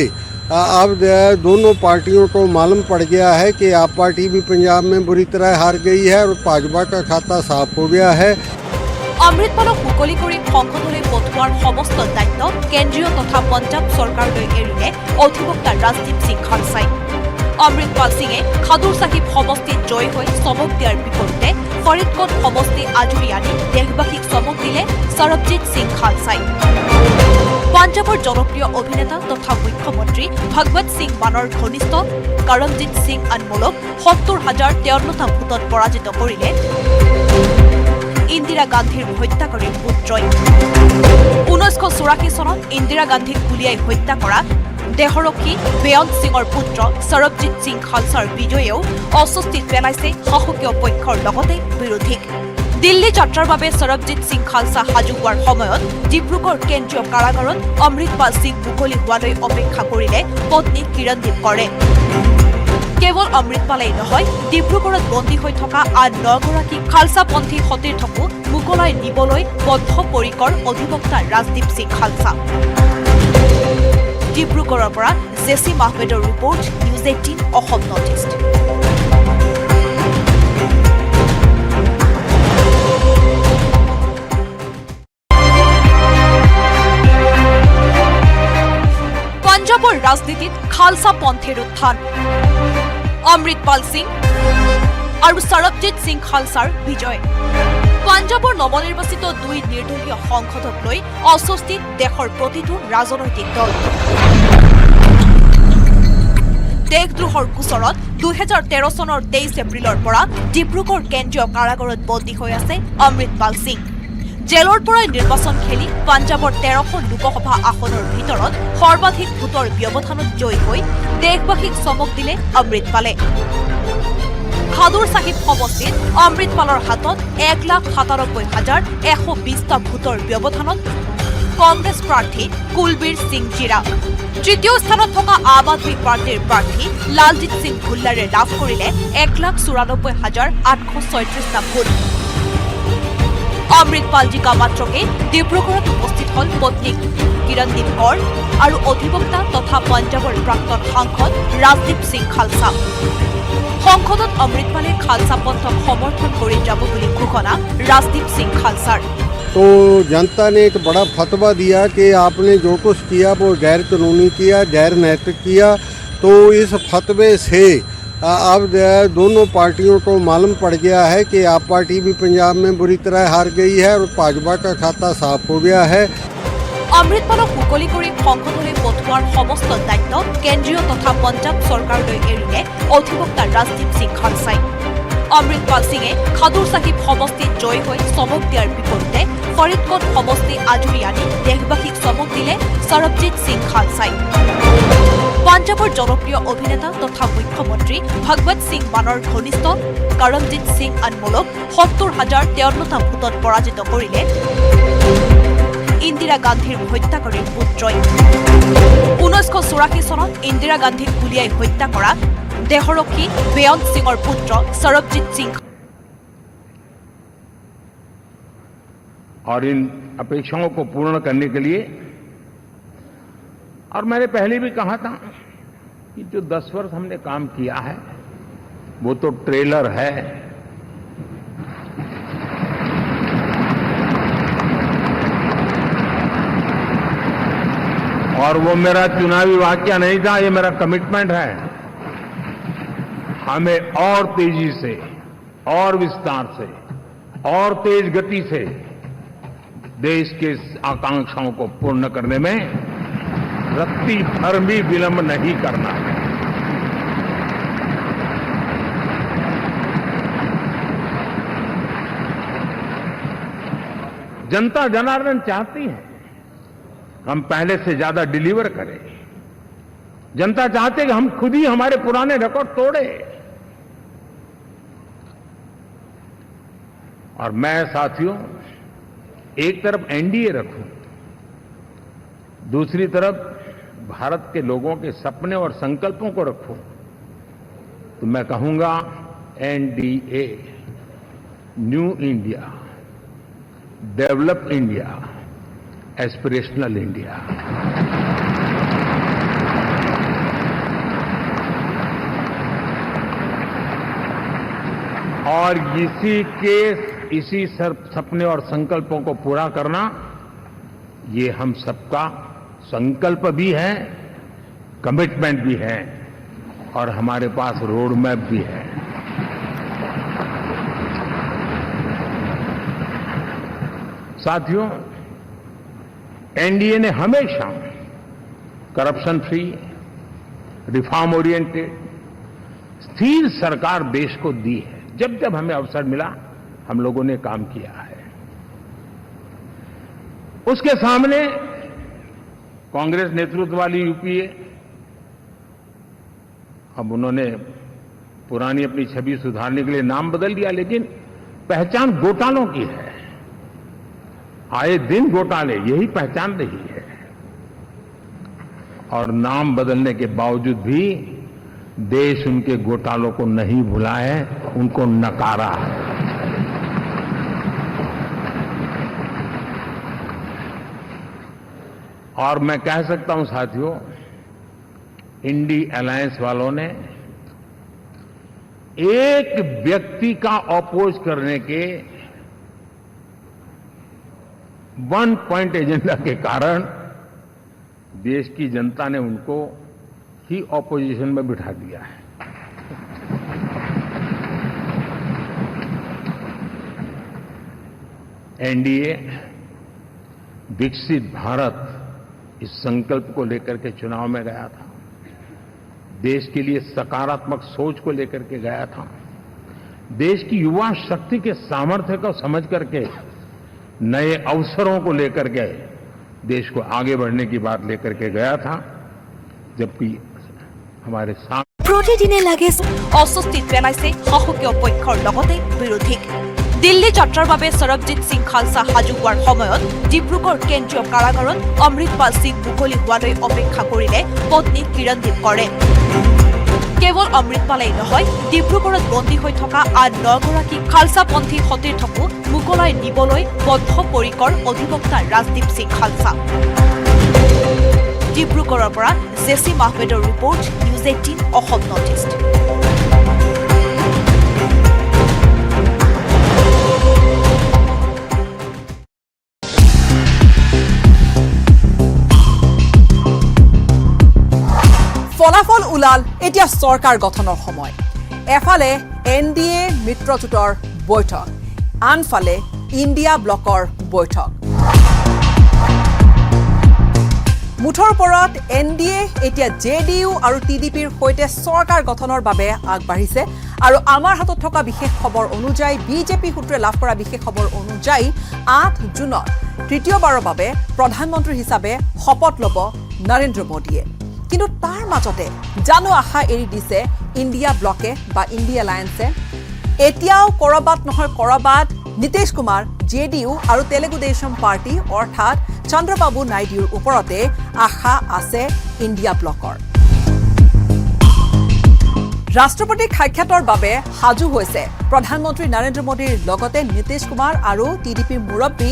अब दोनों पार्टियों को मालूम पड़ गया है कि आप पार्टी भी पंजाब में बुरी तरह हार गई है और भाजपा का खाता साफ हो गया है। অমৃতপালক মুকলি কৰি সংসদলৈ পঠোৱাৰ সমস্ত দায়িত্ব কেন্দ্ৰীয় তথা পঞ্জাব চৰকাৰলৈ এৰিলে অধিবক্তা ৰাজদীপ সিং খালসাই। অমৃতপাল সিঙে খাদুৰ চাহিব সমষ্টিত জয়ী হৈ চমক দিয়াৰ বিপৰীতে ফৰিদকোট সমষ্টি আজৰি আনি দেশবাসীক চমক দিলে সৰবজিৎ সিং খালসাই। পঞ্জাবৰ জনপ্ৰিয় অভিনেতা তথা মুখ্যমন্ত্ৰী ভগৱত সিং মানৰ ঘনিষ্ঠ কৰমজিৎ সিং আনমোলক ৭০,০৫৩টা ভোটত পৰাজিত কৰিলে ইন্দিৰা গান্ধীৰ হত্যাকাৰীৰ পুত্ৰই। 1984 চনত ইন্দিৰা গান্ধীক গুলীয়াই হত্যা কৰা দেহৰক্ষী বেয়ন্ত সিঙৰ পুত্ৰ সৰবজিৎ সিং খালসাৰ বিজয়েও অস্বস্তিত পেলাইছে শাসকীয় পক্ষৰ লগতে বিৰোধীক। দিল্লী যাত্ৰাৰ বাবে সৰবজিৎ সিং খালসা সাজু হোৱাৰ সময়ত ডিব্ৰুগড় কেন্দ্ৰীয় কাৰাগাৰত অমৃতপাল সিং মুকলি হোৱালৈ অপেক্ষা কৰিলে পত্নী কিৰণদীপ কৰে। কেৱল অমৃতপালেই নহয়, ডিব্ৰুগড়ত বন্দী হৈ থকা আন 9গৰাকী খালসাপন্থী সতীৰ্থকো মুকলাই নিবলৈ বদ্ধপৰিকৰ অধিবক্তা ৰাজদীপ সিং খালসা। ডিব্ৰুগড়ৰ পৰা জেচিম আহমেদৰ ৰিপৰ্ট, নিউজ 18 অসম নৰ্থ ইষ্ট। পঞ্জাবৰ ৰাজনীতিত খালসাপন্থীৰ উত্থান। অমৃতপাল সিং আৰু সৰবজিৎ সিং খালসাৰ বিজয়। পঞ্জাবৰ নৱনিৰ্বাচিত 2 নিৰ্দলীয় সংসদক লৈ অস্বস্তিত দেশৰ প্ৰতিটো ৰাজনৈতিক দল। দেশদ্ৰোহৰ গোচৰত 2013 চনৰ 23 এপ্ৰিলৰ পৰা ডিব্ৰুগড় কেন্দ্ৰীয় কাৰাগাৰত বন্দী হৈ আছে অমৃতপাল সিং। জেলৰ পৰাই নিৰ্বাচন খেলি পাঞ্জাৱৰ 13খন লোকসভা আসনৰ ভিতৰত সৰ্বাধিক ভোটৰ ব্যৱধানত জয়ী হৈ দেশবাসীক চমক দিলে অমৃতপালে। খাদুৰ চাহিব সমষ্টিত অমৃতপালৰ হাতত 1,97,120টা ভোটৰ ব্যৱধানত কংগ্ৰেছ প্ৰাৰ্থী কুলবীৰ সিং জিৰা। তৃতীয় স্থানত থকা আম আদমী পাৰ্টীৰ প্ৰাৰ্থী লালজিৎ সিং ভুল্লাৰে লাভ কৰিলে 1,94,836টা ভোট। অমৃতপাল জিকা মাত্ৰকে ডিব্ৰুগড়ত উপস্থিত হল পত্নী কিৰণদীপ কৌৰ আৰু অধিবক্তা তথা পঞ্জাৱৰ প্ৰাক্তন সাংসদ ৰাজদীপ সিং খালছা। সংসদত অমৃতপালে খালছা পন্থক সমৰ্থন কৰি যাব বুলি ঘোষণা राजदीप सिंह खालसा। तो जनता ने एक बड़ा फतवा दिया कि आपने जो कुछ किया वो गैर कानूनी किया, गैर नैतिक किया। तो इस फतवे से अब दोनों पार्टियों को मालूम पड़ गया है कि आप पार्टी भी पंजाब में बुरी तरह हार गई है और भाजपा का खाता साफ हो गया है। অমৃতপালক মুকলি কৰি সংসদলৈ পঠোৱাৰ সমস্ত দায়িত্ব কেন্দ্ৰীয় তথা পঞ্জাৱ চৰকাৰলৈ এৰিলে অধিবক্তা ৰাজদীপ সিং খালছাই। অমৃতপাল সিঙে খাদুৰ চাহিব সমষ্টিত জয়ী হৈ চমক দিয়াৰ বিপৰীতে ফৰিদকোট সমষ্টি আজৰি আনি দেশবাসীক চমক দিলে সৰবজিৎ সিং খালছাই। পঞ্জাৱৰ জনপ্ৰিয় অভিনেতা তথা মুখ্যমন্ত্ৰী ভগৱত সিং মানৰ ঘনিষ্ঠ কৰমজিৎ সিং আনমোলক 70,053টা ভোটত পৰাজিত কৰিলে ইন্দিৰা গান্ধীৰ হত্যাকাৰীৰ পুত্ৰই। 1984 চনত ইন্দিৰা গান্ধীক গুলীয়াই হত্যা কৰা দেহৰক্ষী বেয়ন্ত সিঙৰ পুত্ৰ সৰবজিৎ সিং। और इन अपेक्षाओं को पूर्ण करने के लिए, और मैंने पहले भी कहा था कि जो 10 वर्ष हमने काम किया है वो तो ट्रेलर है। और वो मेरा चुनावी वाक्य नहीं था, ये मेरा कमिटमेंट है। हमें और तेजी से और विस्तार से और तेज गति से देश के आकांक्षाओं को पूर्ण करने में रत्ती भर भी विलंब नहीं करना है। जनता जनार्दन चाहती है हम पहले से ज्यादा डिलीवर करें। जनता चाहती है कि हम खुद ही हमारे पुराने रिकॉर्ड तोड़े। और मैं साथियों एक तरफ एनडीए रखूं, दूसरी तरफ भारत के लोगों के सपने और संकल्पों को रखूं, तो मैं कहूंगा NDA, new India, develop India, aspirational India. और इसी सपने और संकल्पों को पूरा करना ये हम सबका संकल्प भी है, कमिटमेंट भी है और हमारे पास रोड मैप भी है। साथियों, एनडीए ने हमेशा करप्शन फ्री, रिफॉर्म ओरिएंटेड, स्थिर सरकार देश को दी है। जब जब हमें अवसर मिला हम लोगों ने काम किया है। उसके सामने कांग्रेस नेतृत्व वाली यूपीए, अब उन्होंने पुरानी अपनी छवि सुधारने के लिए नाम बदल दिया, लेकिन पहचान घोटालों की है। आए दिन घोटाले, यही पहचान रही है। और नाम बदलने के बावजूद भी देश उनके घोटालों को नहीं भुला है, उनको नकारा है। और मैं कह सकता हूं साथियों, इंडी अलायंस वालों ने एक व्यक्ति का अपोज करने के वन पॉइंट एजेंडा के कारण देश की जनता ने उनको ही ऑपोजिशन में बिठा दिया है। एनडीए विकसित भारत इस संकल्प को लेकर के चुनाव में गया था। देश के लिए सकारात्मक सोच को लेकर के गया था। देश की युवा शक्ति के सामर्थ्य को समझ करके नए अवसरों को लेकर के देश को आगे बढ़ने की बात लेकर के गया था, जबकि हमारे सामने प्रतिदिने লাগে অস্বস্তি পেলাইছে শাসকীয় পক্ষৰ লগতে বিৰোধীক। দিল্লী যাত্ৰাৰ বাবে সৰবজিৎ সিং খালসা সাজু হোৱাৰ সময়ত ডিব্ৰুগড় কেন্দ্ৰীয় কাৰাগাৰত অমৃতপাল সিং মুকলি হোৱালৈ অপেক্ষা কৰিলে পত্নী কিৰণদীপ কৰে। কেৱল অমৃতপালেই নহয়, ডিব্ৰুগড়ত বন্দী হৈ থকা আন 9 গৰাকী খালসাপন্থী সতীৰ্থকো মুকলাই নিবলৈ বদ্ধপৰিকৰ অধিবক্তা ৰাজদীপ সিং খালসা। ডিব্ৰুগড়ৰ পৰা জেচিম আহমেদৰ ৰিপৰ্ট, নিউজ 18 অসম নৰ্থ ইষ্ট। ফলাফল ওলাল, এতিয়া চৰকাৰ গঠনৰ সময়। এফালে NDA মিত্ৰজোঁটৰ বৈঠক, আনফালে ইণ্ডিয়া ব্লকৰ বৈঠক। মুঠৰ ওপৰত NDA এতিয়া JDU আৰু TDPৰ সৈতে চৰকাৰ গঠনৰ বাবে আগবাঢ়িছে। আৰু আমাৰ হাতত থকা বিশেষ খবৰ অনুযায়ী, BJP সূত্ৰে লাভ কৰা বিশেষ খবৰ অনুযায়ী 8 জুনত তৃতীয়বাৰৰ বাবে প্ৰধানমন্ত্ৰী হিচাপে শপত ল'ব নৰেন্দ্ৰ মোদীয়ে। কিন্তু তাৰ মাজতে জানো আশা এৰি দিছে ইণ্ডিয়া ব্লকে বা ইণ্ডিয়া এলায়েন্সে। এতিয়াও কৰবাত নহয় কৰবাত নীতিশ কুমাৰ, JDU আৰু তেলেগু দেশম পাৰ্টি অৰ্থাৎ চন্দ্ৰবাবু নাইডুৰ ওপৰতে আশা আছে ইণ্ডিয়া ব্লকৰ। ৰাষ্ট্ৰপতিক সাক্ষাতৰ বাবে সাজু হৈছে প্ৰধানমন্ত্ৰী নৰেন্দ্ৰ মোদীৰ লগতে নীতিশ কুমাৰ আৰু TDPৰ মুৰব্বী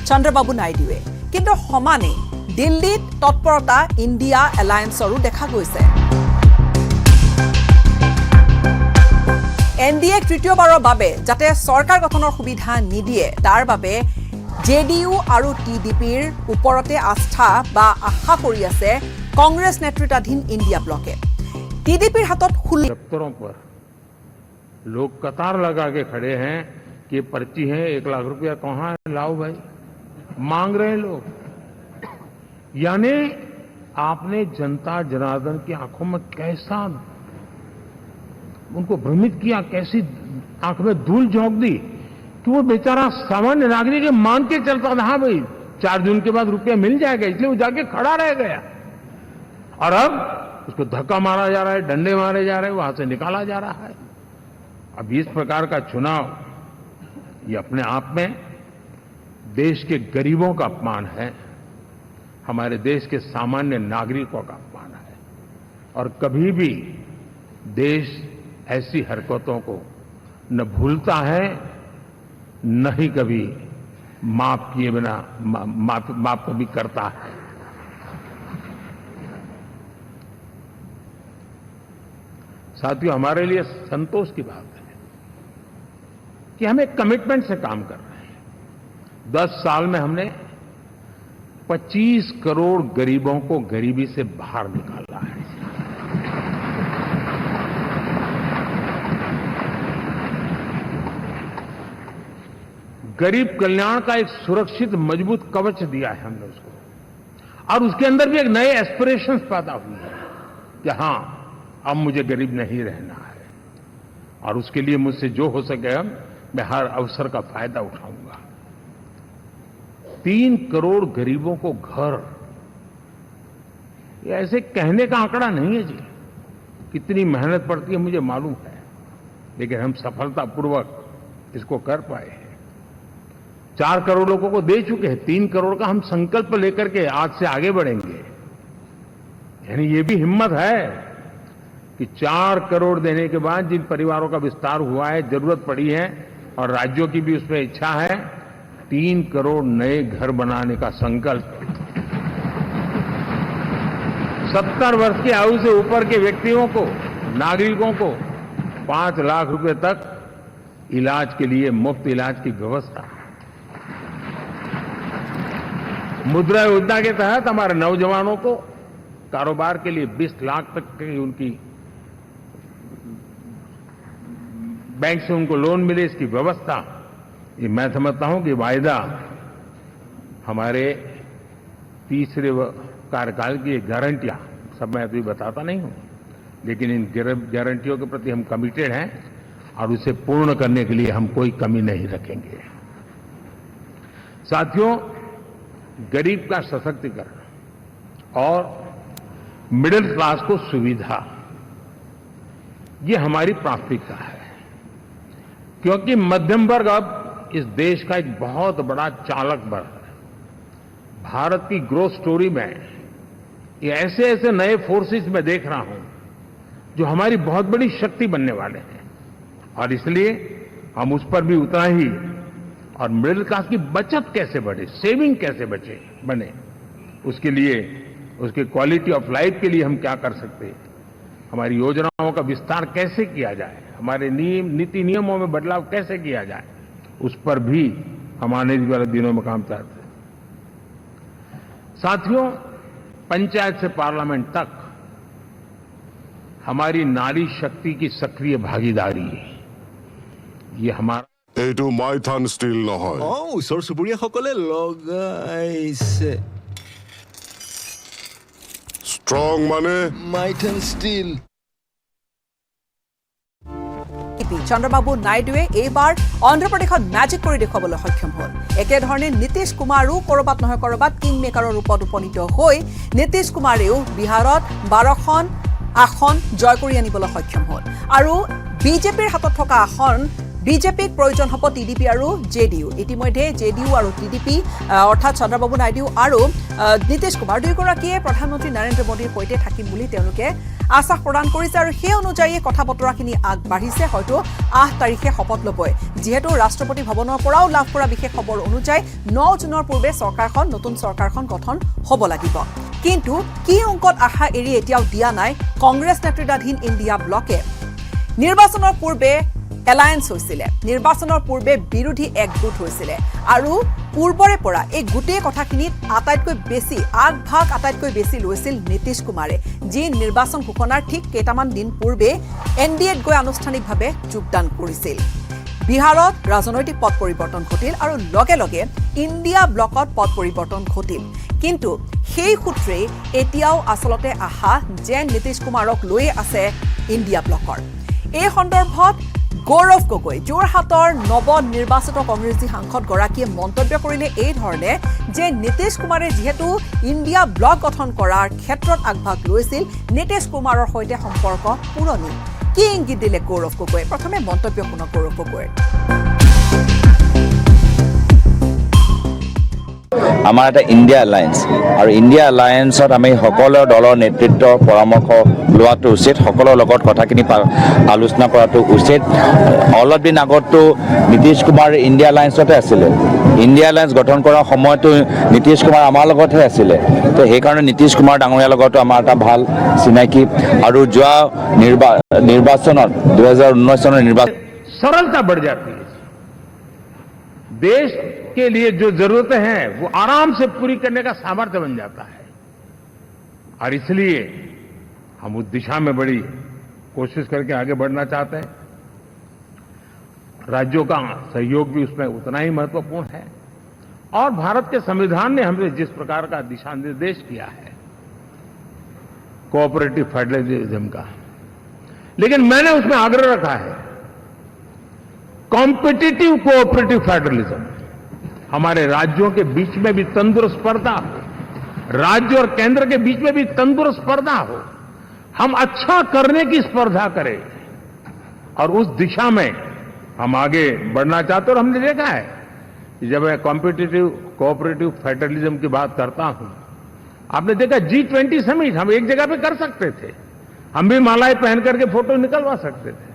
চন্দ্ৰবাবু নাইডুৱে। কিন্তু সমানে দিল্লীত তৎপৰতা ইণ্ডিয়া এলায়েন্সৰো দেখা গৈছে। NDA তৃতীয়বাৰৰ বাবে যাতে চৰকাৰ গঠনৰ সুবিধা নিদিয়ে, তাৰ বাবে JDU আৰু TDPৰ ওপৰতে আস্থা বা আশা কৰি আছে কংগ্ৰেছ নেতৃত্বাধীন ইণ্ডিয়া ব্লকে। TDPৰ হাতত दफ्तरों पर लोग कतार लगा के खड़े हैं कि पर्ची है, 1 लाख रुपया कहाँ है, लाओ भाई, मांग रहे हैं लोग। यानी आपने जनता जनार्दन की आंखों में कैसा उनको भ्रमित किया, कैसी आंख में धूल झोंक दी कि वो बेचारा सामान्य नागरिक मान के चलता था, हाँ भाई 4 जून के बाद रुपया मिल जाएगा, इसलिए वो जाके खड़ा रह गया। और अब उसको धक्का मारा जा रहा है, डंडे मारे जा रहे हैं, वहां से निकाला जा रहा है। अब इस प्रकार का चुनाव ये अपने आप में देश के गरीबों का अपमान है, हमारे देश के सामान्य नागरिकों का अपमान है। और कभी भी देश ऐसी हरकतों को न भूलता है, न ही कभी माफ किए बिना माफ कभी करता है। साथियों, हमारे लिए संतोष की बात है कि हम एक कमिटमेंट से काम कर रहे हैं। 10 साल में हमने 25 करोड़ गरीबों को गरीबी से बाहर निकाला है। गरीब कल्याण का एक सुरक्षित मजबूत कवच दिया है हमने उसको, और उसके अंदर भी एक नए एस्पिरेशंस पैदा हुए हैं कि हां, अब मुझे गरीब नहीं रहना है, और उसके लिए मुझसे जो हो सके मैं हर अवसर का फायदा उठाऊंगा। 3 करोड़ गरीबों को घर, ये ऐसे कहने का आंकड़ा नहीं है जी, कितनी मेहनत पड़ती है मुझे मालूम है, लेकिन हम सफलतापूर्वक इसको कर पाए हैं। 4 करोड़ लोगों को दे चुके हैं, 3 करोड़ का हम संकल्प लेकर के आज से आगे बढ़ेंगे। यानी ये भी हिम्मत है कि 4 करोड़ देने के बाद जिन परिवारों का विस्तार हुआ है, जरूरत पड़ी है, और राज्यों की भी उसमें इच्छा है, 3 करोड़ नए घर बनाने का संकल्प। 70 वर्ष की आयु से ऊपर के व्यक्तियों को, नागरिकों को 5 लाख रुपए तक इलाज के लिए मुफ्त इलाज की व्यवस्था। मुद्रा योजना के तहत हमारे नौजवानों को कारोबार के लिए 20 लाख तक की उनकी बैंक से उनको लोन मिले, इसकी व्यवस्था। ये मैं समझता हूं कि वायदा हमारे तीसरे कार्यकाल की गारंटियां, सब मैं अभी बताता नहीं हूं, लेकिन इन गारंटियों के प्रति हम कमिटेड हैं और उसे पूर्ण करने के लिए हम कोई कमी नहीं रखेंगे। साथियों, गरीब का सशक्तिकरण और मिडिल क्लास को सुविधा, ये हमारी प्राथमिकता है, क्योंकि मध्यम वर्ग अब इस देश का एक बहुत बड़ा चालक बल है। भारत की ग्रोथ स्टोरी में ये ऐसे ऐसे नए फोर्सेस मैं देख रहा हूं जो हमारी बहुत बड़ी शक्ति बनने वाले हैं, और इसलिए हम उस पर भी उतना ही, और मिडिल क्लास की बचत कैसे बढ़े, सेविंग कैसे बने, उसके लिए, उसके क्वालिटी ऑफ लाइफ के लिए हम क्या कर सकते हैं, हमारी योजनाओं का विस्तार कैसे किया जाए, हमारे नीति नियमों में बदलाव कैसे किया जाए, उस पर भी हम आने वाले दिनों में काम करते हैं। साथियों, पंचायत से पार्लियामेंट तक हमारी नारी शक्ति की सक्रिय भागीदारी, ये हमारा এইটো মাইথান ষ্টিল নহয়। ওচৰ চুবুৰীয়াসকলে লগাইছে ষ্ট্ৰং মানে মাইথান ষ্টিল। চন্দ্ৰবাবু নাইডুৱে এইবাৰ অন্ধ্ৰপ্ৰদেশত মেজিক কৰি দেখুৱাবলৈ সক্ষম হ'ল। একেধৰণে নীতিশ কুমাৰো ক'ৰবাত নহয় ক'ৰবাত কিং মেকাৰৰ ৰূপত উপনীত হৈ নীতিশ কুমাৰেও বিহাৰত 12খন আসন জয় কৰি আনিবলৈ সক্ষম হ'ল। আৰু বিজেপিৰ হাতত থকা আসন বিজেপিক প্ৰয়োজন হ'ব টিডিপি আৰু জেডিইউ। ইতিমধ্যে জেডিইউ আৰু টিডিপি অৰ্থাৎ চন্দ্ৰবাবু নাইডু আৰু নীতিশ কুমাৰ দুয়োগৰাকীয়ে প্ৰধানমন্ত্ৰী নৰেন্দ্ৰ মোদীৰ সৈতে থাকিম বুলি তেওঁলোকে আশ্বাস প্ৰদান কৰিছে, আৰু সেই অনুযায়ী কথা বতৰাখিনি আগবাঢ়িছে। হয়তো 8 তাৰিখে শপত ল'বই, যিহেতু ৰাষ্ট্ৰপতি ভৱনৰ পৰাও লাভ কৰা বিশেষ খবৰ অনুযায়ী 9 জুনৰ পূৰ্বে নতুন চৰকাৰখন গঠন হ'ব লাগিব। কিন্তু কি অংকত আশা এৰি এতিয়াও দিয়া নাই কংগ্ৰেছ নেতৃত্বাধীন ইণ্ডিয়া ব্লকে। নিৰ্বাচনৰ পূৰ্বে এলায়েন্স হৈছিলে, নিৰ্বাচনৰ পূৰ্বে বিৰোধী একগোট হৈছিলে, আৰু পূৰ্বৰে পৰা এই গোটেই কথাখিনিত আটাইতকৈ বেছি লৈছিল নীতিশ কুমাৰে, যি নিৰ্বাচন ঘোষণাৰ ঠিক কেইটামান দিন পূৰ্বে এনডিএত গৈ আনুষ্ঠানিকভাৱে যোগদান কৰিছিল। বিহাৰত ৰাজনৈতিক পথ পৰিৱৰ্তন ঘটিল আৰু লগে লগে ইণ্ডিয়া ব্লকত পথ পৰিৱৰ্তন ঘটিল। কিন্তু সেই সূত্ৰেই এতিয়াও আচলতে আশা যে নীতিশ কুমাৰক লৈয়ে আছে ইণ্ডিয়া ব্লকৰ। এই সন্দৰ্ভত গৌৰৱ গগৈ, যোৰহাটৰ নৱ নিৰ্বাচিত কংগ্ৰেছী সাংসদগৰাকীয়ে মন্তব্য কৰিলে এই ধৰণে যে নীতিশ কুমাৰে যিহেতু ইণ্ডিয়া ব্লক গঠন কৰাৰ ক্ষেত্ৰত আগভাগ লৈছিল, নীতিশ কুমাৰৰ সৈতে সম্পৰ্ক পুৰণি। কি ইংগিত দিলে গৌৰৱ গগৈয়ে? প্ৰথমে মন্তব্য শুনক গৌৰৱ গগৈৰ। আমাৰ এটা ইণ্ডিয়া এলায়েন্স, আৰু ইণ্ডিয়া এলায়েন্সত আমি সকলো দলৰ নেতৃত্বৰ পৰামৰ্শ লোৱাটো উচিত, সকলৰ লগত কথাখিনি আলোচনা কৰাটো উচিত। অলপ দিন আগতো নীতিশ কুমাৰ ইণ্ডিয়া এলায়েন্সতে আছিলে, ইণ্ডিয়া এলায়েন্স গঠন কৰাৰ সময়তো নীতিশ কুমাৰ আমাৰ লগতহে আছিলে। তো সেইকাৰণে নীতিশ কুমাৰ ডাঙৰীয়াৰ লগতো আমাৰ এটা ভাল চিনাকি, আৰু যোৱা নিৰ্বাচনত 2019 চনৰ নিৰ্বাচন सरलता बढ़ जाती है। देश के लिए जो जरूरतें हैं वो आराम से पूरी करने का सामर्थ्य बन जाता है, और इसलिए हम उस दिशा में बड़ी कोशिश करके आगे बढ़ना चाहते हैं। राज्यों का सहयोग भी उसमें उतना ही महत्वपूर्ण है, और भारत के संविधान ने हमें जिस प्रकार का दिशा निर्देश किया है कोऑपरेटिव फेडरलिज्म का, लेकिन मैंने उसमें आग्रह रखा है कॉम्पिटिटिव कोऑपरेटिव फेडरलिज्म। हमारे राज्यों के बीच में भी तंदुरुस्त स्पर्धा हो, राज्य और केंद्र के बीच में भी तंदुरुस्त स्पर्धा हो, हम अच्छा करने की स्पर्धा करें, और उस दिशा में हम आगे बढ़ना चाहते हैं। और हमने देखा है कि जब मैं कॉम्पिटिटिव कोऑपरेटिव फेडरलिज्म की बात करता हूं, आपने देखा G20 समिट हम एक जगह पे कर सकते थे, हम भी मालाएं पहन करके फोटो निकलवा सकते थे,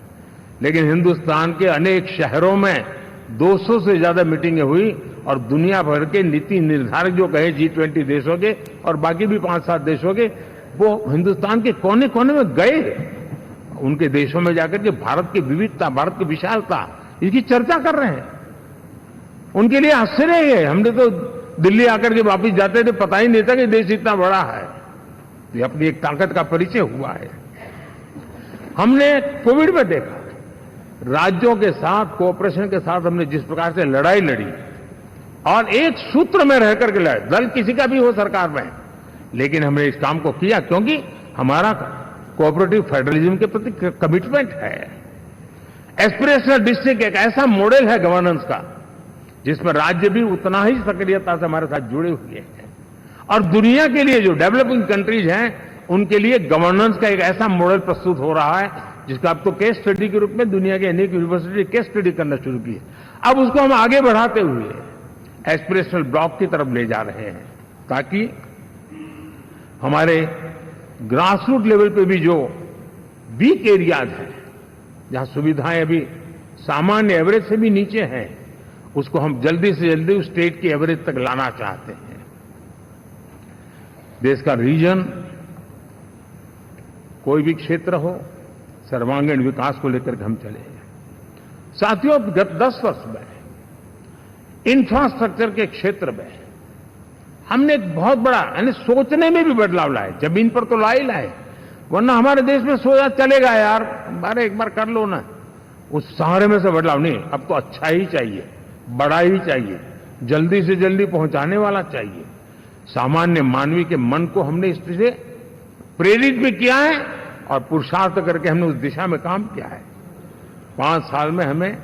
लेकिन हिंदुस्तान के अनेक शहरों में 200 से ज्यादा मीटिंगें हुई, और दुनिया भर के नीति निर्धारक जो कहे G20 देशों के और बाकी भी 5-7 देशों के, वो हिंदुस्तान के कोने कोने में गए, उनके देशों में जाकर के भारत की विविधता, भारत की विशालता, इसकी चर्चा कर रहे हैं। उनके लिए आश्चर्य है, हमने तो दिल्ली आकर के वापिस जाते थे, पता ही नहीं था कि देश इतना बड़ा है। ये अपनी एक ताकत का परिचय हुआ है। हमने कोविड में देखा, राज्यों के साथ कोऑपरेशन के साथ हमने जिस प्रकार से लड़ाई लड़ी, और एक सूत्र में रह करके लड़े, दल किसी का भी हो सरकार में, लेकिन हमने इस काम को किया क्योंकि हमारा कोऑपरेटिव फेडरलिज्म के प्रति कमिटमेंट है। एस्पिरेशनल डिस्ट्रिक्ट एक ऐसा मॉडल है गवर्नेंस का जिसमें राज्य भी उतना ही सक्रियता से हमारे साथ जुड़े हुए हैं, और दुनिया के लिए जो डेवलपिंग कंट्रीज हैं उनके लिए गवर्नेंस का एक ऐसा मॉडल प्रस्तुत हो रहा है जिसका अब तो केस स्टडी के रूप में दुनिया के अनेक यूनिवर्सिटी केस स्टडी करना शुरू की है। अब उसको हम आगे बढ़ाते हुए एस्पिरेशनल ब्लॉक की तरफ ले जा रहे हैं, ताकि हमारे ग्रासरूट लेवल पे भी जो वीक एरियाज हैं, जहां सुविधाएं अभी सामान्य एवरेज से भी नीचे हैं, उसको हम जल्दी से जल्दी उस स्टेट की एवरेज तक लाना चाहते हैं। देश का रीजन कोई भी क्षेत्र हो, सर्वांगीण विकास को लेकर के हम चले। साथियों, गत 10 वर्ष में इंफ्रास्ट्रक्चर के क्षेत्र में हमने एक बहुत बड़ा यानी सोचने में भी बदलाव लाए। जमीन पर तो लाए, वरना हमारे देश में सोचा चलेगा यार, अरे एक बार कर लो ना, उस सारे में से बदलाव नहीं। अब तो अच्छा ही चाहिए, बड़ा ही चाहिए, जल्दी से जल्दी पहुंचाने वाला चाहिए। सामान्य मानवीय के मन को हमने इससे प्रेरित भी किया है और पुरुषार्थ करके हमने उस दिशा में काम किया है। 5 साल में हमें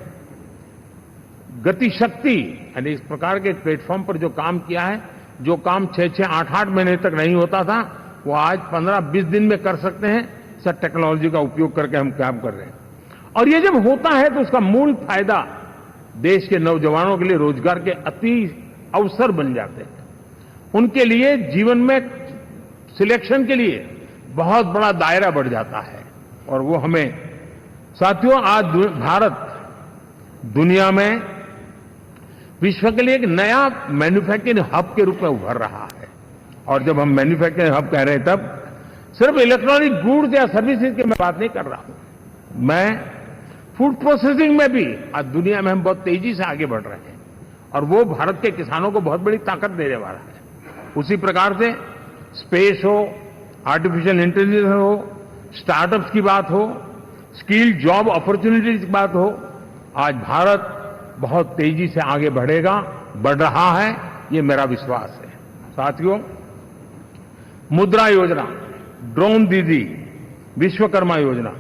गति शक्ति यानी इस प्रकार के प्लेटफॉर्म पर जो काम किया है, जो काम 6-6, 8-8 महीने तक नहीं होता था, वो आज 15-20 दिन में कर सकते हैं। सर, टेक्नोलॉजी का उपयोग करके हम काम कर रहे हैं, और ये जब होता है तो उसका मूल फायदा देश के नौजवानों के लिए रोजगार के अति अवसर बन जाते हैं। उनके लिए जीवन में सिलेक्शन के लिए बहुत बड़ा दायरा बढ़ जाता है, और वो हमें साथियों आज भारत दुनिया में विश्व के लिए एक नया मैन्युफैक्चरिंग हब के रूप में उभर रहा है। और जब हम मैन्युफैक्चरिंग हब कह रहे हैं तब सिर्फ इलेक्ट्रॉनिक गुड्स या सर्विसेज की मैं बात नहीं कर रहा हूं। मैं फूड प्रोसेसिंग में भी आज दुनिया में हम बहुत तेजी से आगे बढ़ रहे हैं, और वो भारत के किसानों को बहुत बड़ी ताकत देने वाला है। उसी प्रकार से स्पेस हो, आर्टिफिशियल इंटेलिजेंस हो, स्टार्टअप्स की बात हो, स्किल जॉब अपॉर्चुनिटीज की बात हो, आज भारत बहुत तेजी से आगे बढ़ेगा, बढ़ रहा है, ये मेरा विश्वास है। साथियों, मुद्रा योजना, ड्रोन दीदी, विश्वकर्मा योजना,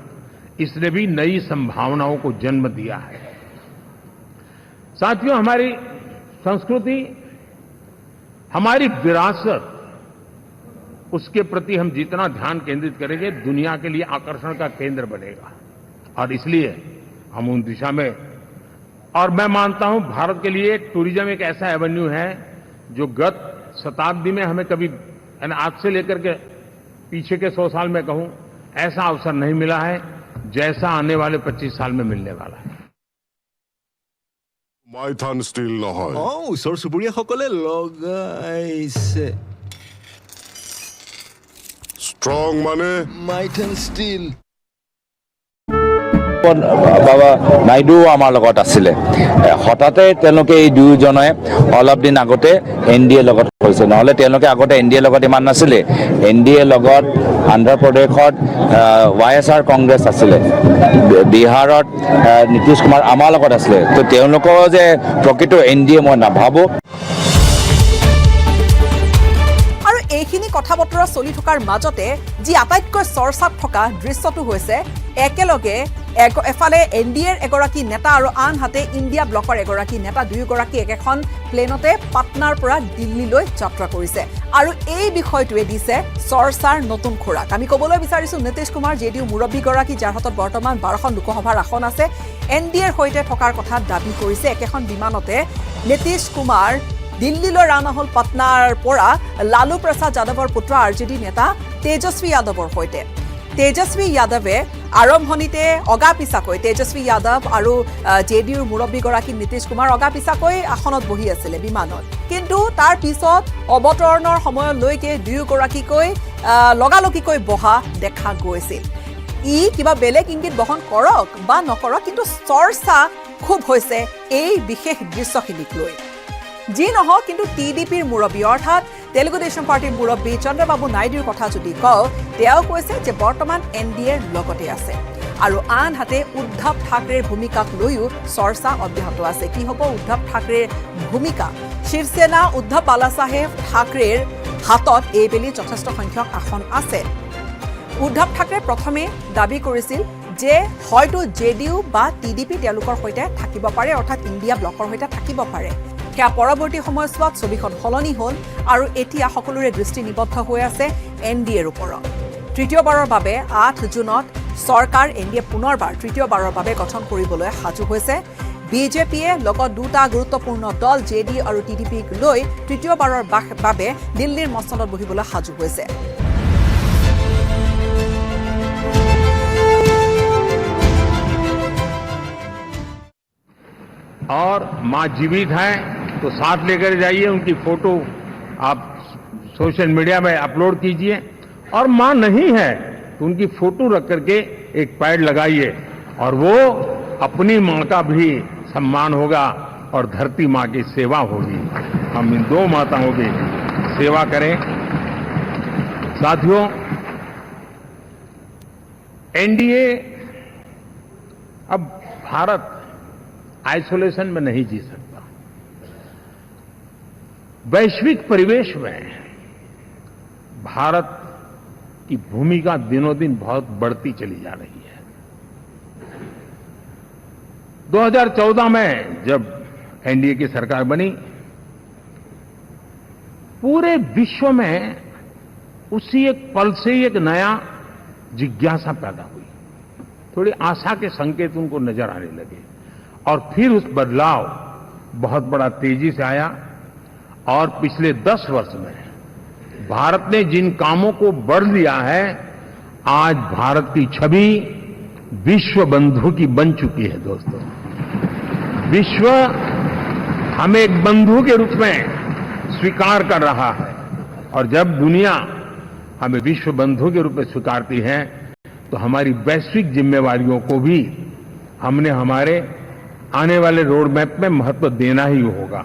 इसने भी नई संभावनाओं को जन्म दिया है। साथियों, हमारी संस्कृति, हमारी विरासत, उसके प्रति हम जितना ध्यान केंद्रित करेंगे, दुनिया के लिए आकर्षण का केंद्र बनेगा, और इसलिए हम उन दिशा में, और मैं मानता हूं भारत के लिए टूरिज्म एक ऐसा एवेन्यू है जो गत शताब्दी में हमें कभी आज से लेकर के पीछे के 100 साल में कहूं, ऐसा अवसर नहीं मिला है जैसा आने वाले 25 साल में मिलने वाला है। মাইথান ষ্টীল নহয়। ওচৰ চুবুৰীয়াসকলে লগাইছে। ষ্ট্ৰং মানে মাইথান ষ্টীল। বাবা নাইডু আমাৰ লগত আছিলে। হঠাতে তেওঁলোকে এই দুয়োজনে অলপ দিন আগতে NDA লগত হৈছে, নহ'লে তেওঁলোকে আগতে NDA লগত ইমান নাছিলে। NDA লগত অন্ধ্ৰপ্ৰদেশত YSR কংগ্ৰেছ আছিলে, বিহাৰত নীতিশ কুমাৰ আমাৰ লগত আছিলে। তো তেওঁলোকৰ যে প্ৰকৃত NDA মই নাভাবোঁ। আৰু এইখিনি কথা বতৰা চলি থকাৰ মাজতে যি আটাইতকৈ চৰ্চাত থকা দৃশ্যটো হৈছে একেলগে এফালে NDAৰ এগৰাকী নেতা আৰু আনহাতে ইণ্ডিয়া ব্লকৰ এগৰাকী নেতা, দুয়োগৰাকী একেখন প্লেনতে পাটনাৰ পৰা দিল্লীলৈ যাত্ৰা কৰিছে। আৰু এই বিষয়টোৱে দিছে চৰ্চাৰ নতুন খোৰাক। আমি ক'বলৈ বিচাৰিছোঁ নীতিশ কুমাৰ JDU মুৰব্বীগৰাকী, যাৰ হাতত বৰ্তমান 12খন লোকসভাৰ আসন আছে, NDAৰ সৈতে থকাৰ কথা দাবী কৰিছে। একেখন বিমানতে নীতিশ কুমাৰ দিল্লীলৈ ৰাওনা হ'ল পাটনাৰ পৰা লালু প্ৰসাদ যাদৱৰ পুত্ৰ RJD নেতা তেজস্বী যাদৱৰ সৈতে। তেজস্বী যাদৱে আৰম্ভণিতে অগাপিছাকৈ তেজস্বী যাদৱ আৰু JDUৰ মুৰব্বীগৰাকী নীতিশ কুমাৰ অগাপিছাকৈ আসনত বহি আছিলে বিমানত, কিন্তু তাৰ পিছত অৱতৰণৰ সময়লৈকে দুয়োগৰাকীকৈ লগালগিকৈ বহা দেখা গৈছিল। ই কিবা বেলেগ ইংগিত বহন কৰক বা নকৰক, কিন্তু চৰ্চা খুব হৈছে এই বিশেষ দৃশ্যখিনিক লৈ। যি নহওক, কিন্তু TDPৰ মুৰব্বী অৰ্থাৎ তেলেগু দেশম পাৰ্টিৰ মুৰব্বী চন্দ্ৰবাবু নাইডুৰ কথা যদি কওঁ, তেওঁ কৈছে যে বৰ্তমান NDAৰ লগতে আছে। আৰু আনহাতে উদ্ধৱ ঠাকৰেৰ ভূমিকাক লৈও চৰ্চা অব্যাহত আছে। কি হ'ব উদ্ধৱ ঠাকৰেৰ ভূমিকা? শিৱসেনা উদ্ধৱ বালাচাহেব ঠাকৰেৰ হাতত এইবেলি যথেষ্ট সংখ্যক আসন আছে। উদ্ধৱ ঠাকৰে প্ৰথমে দাবী কৰিছিল যে হয়তো জেডিইউ বা টিডিপি তেওঁলোকৰ সৈতে থাকিব পাৰে, অৰ্থাৎ ইণ্ডিয়া ব্লকৰ সৈতে থাকিব পাৰে। সেয়া পৰৱৰ্তী সময়ছোৱাত ছবিখন সলনি হ'ল আৰু এতিয়া সকলোৰে দৃষ্টি নিবদ্ধ হৈ আছে এনডিএৰ ওপৰত। তৃতীয়বাৰৰ বাবে 8 জুনত চৰকাৰ এনডিএ পুনৰবাৰ তৃতীয়বাৰৰ বাবে গঠন কৰিবলৈ সাজু হৈছে। বিজেপিয়ে লগত দুটা গুৰুত্বপূৰ্ণ দল জেডিইউ আৰু টিডিপিক লৈ তৃতীয়বাৰৰ বাবে দিল্লীৰ মঞ্চত বহিবলৈ সাজু হৈছে। और मां जीवित हैं तो साथ लेकर जाइए, उनकी फोटो आप सोशल मीडिया में अपलोड कीजिए, और मां नहीं है तो उनकी फोटो रख करके एक पैड लगाइए, और वो अपनी मां का भी सम्मान होगा और धरती मां की सेवा होगी। हम इन दो माताओं की सेवा करें। साथियों, एनडीए अब भारत आइसोलेशन में नहीं जी सकता। वैश्विक परिवेश में भारत की भूमिका दिनों दिन बहुत बढ़ती चली जा रही है। 2014 में जब एनडीए की सरकार बनी, पूरे विश्व में उसी एक पल से एक नया जिज्ञासा पैदा हुई, थोड़ी आशा के संकेत उनको नजर आने लगे, और फिर उस बदलाव बहुत बड़ा तेजी से आया। और पिछले 10 वर्ष में भारत ने जिन कामों को बढ़ लिया है, आज भारत की छवि विश्व बंधु की बन चुकी है। दोस्तों, विश्व हमें एक बंधु के रूप में स्वीकार कर रहा है, और जब दुनिया हमें विश्व बंधु के रूप में स्वीकारती है तो हमारी वैश्विक जिम्मेवारियों को भी हमने हमारे आने वाले रोड मैप में महत्व देना ही होगा।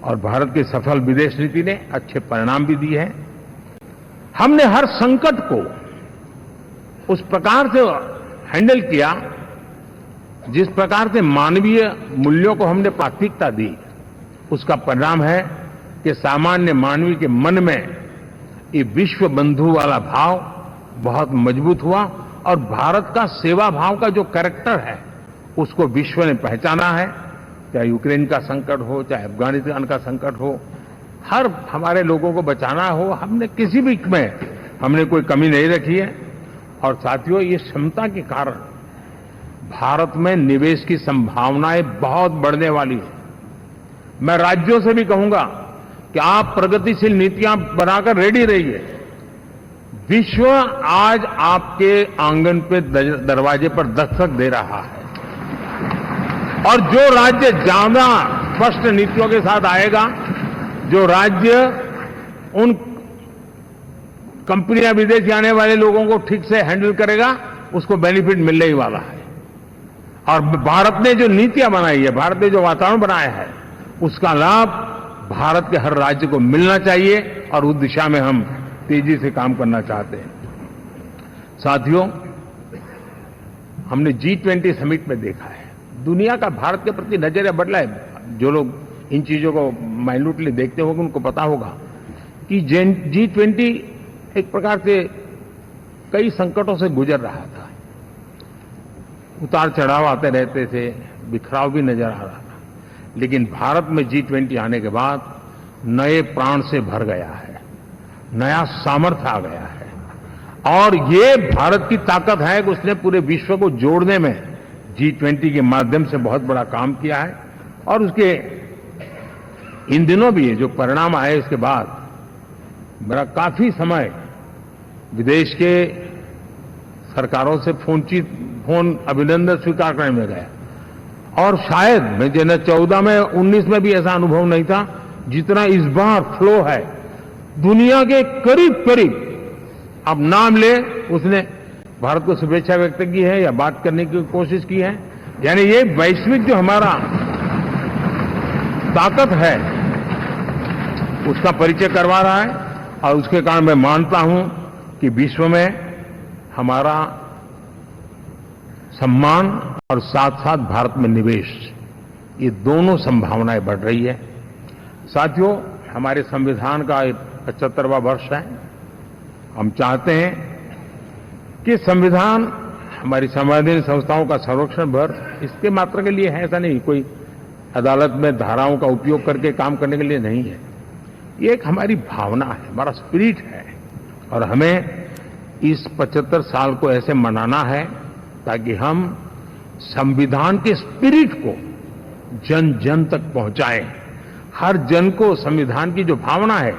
और भारत की सफल विदेश नीति ने अच्छे परिणाम भी दिए हैं। हमने हर संकट को उस प्रकार से हैंडल किया जिस प्रकार से मानवीय मूल्यों को हमने प्राथमिकता दी। उसका परिणाम है कि सामान्य मानवी के मन में ये विश्व बंधु वाला भाव बहुत मजबूत हुआ, और भारत का सेवा भाव का जो कैरेक्टर है उसको विश्व ने पहचाना है। चाहे यूक्रेन का संकट हो, चाहे अफगानिस्तान का संकट हो, हर हमारे लोगों को बचाना हो, हमने किसी भी में हमने कोई कमी नहीं रखी है। और साथियों, ये क्षमता के कारण भारत में निवेश की संभावनाएं बहुत बढ़ने वाली है। मैं राज्यों से भी कहूंगा कि आप प्रगतिशील नीतियां बनाकर रेडी रहिए। विश्व आज आपके आंगन पे दरवाजे पर दस्तक दे रहा है, और जो राज्य ज्यादा स्पष्ट नीतियों के साथ आएगा, जो राज्य उन कंपनियां विदेशी आने वाले लोगों को ठीक से हैंडल करेगा, उसको बेनिफिट मिलने ही वाला है। और भारत ने जो नीतियां बनाई है, भारत ने जो वातावरण बनाया है, उसका लाभ भारत के हर राज्य को मिलना चाहिए, और उस दिशा में हम तेजी से काम करना चाहते हैं। साथियों, हमने G20 समिट में देखा है, दुनिया का भारत के प्रति नजरिया बदला है। जो लोग इन चीजों को माइन्यूटली देखते होंगे उनको पता होगा कि G20 एक प्रकार से कई संकटों से गुजर रहा था। उतार चढ़ाव आते रहते थे, बिखराव भी नजर आ रहा था, लेकिन भारत में G20 आने के बाद नए प्राण से भर गया है, नया सामर्थ्य आ गया है। और ये भारत की ताकत है कि उसने पूरे विश्व को जोड़ने में G20 के माध्यम से बहुत बड़ा काम किया है। और उसके इन दिनों भी जो परिणाम आए उसके बाद मेरा काफी समय विदेश के सरकारों से फोन अभिनंदन स्वीकार करने में गया, और शायद मैं 2014 में 19 में भी ऐसा अनुभव नहीं था जितना इस बार फ्लो है। दुनिया के करीब करीब, अब नाम ले, उसने भारत को शुभेच्छा व्यक्त की है या बात करने की कोशिश की है। यानी ये वैश्विक जो हमारा ताकत है उसका परिचय करवा रहा है, और उसके कारण मैं मानता हूं कि विश्व में हमारा सम्मान और साथ साथ भारत में निवेश, ये दोनों संभावनाएं बढ़ रही है। साथियों, हमारे संविधान का 75वां वर्ष है, हम चाहते हैं कि संविधान हमारी संवैधानिक संस्थाओं का संरक्षण भर इसके मात्र के लिए है, ऐसा नहीं, कोई अदालत में धाराओं का उपयोग करके काम करने के लिए नहीं है। ये एक हमारी भावना है, हमारा स्पिरिट है, और हमें इस 75 साल को ऐसे मनाना है ताकि हम संविधान के स्पिरिट को जन जन तक पहुंचाएं। हर जन को संविधान की जो भावना है,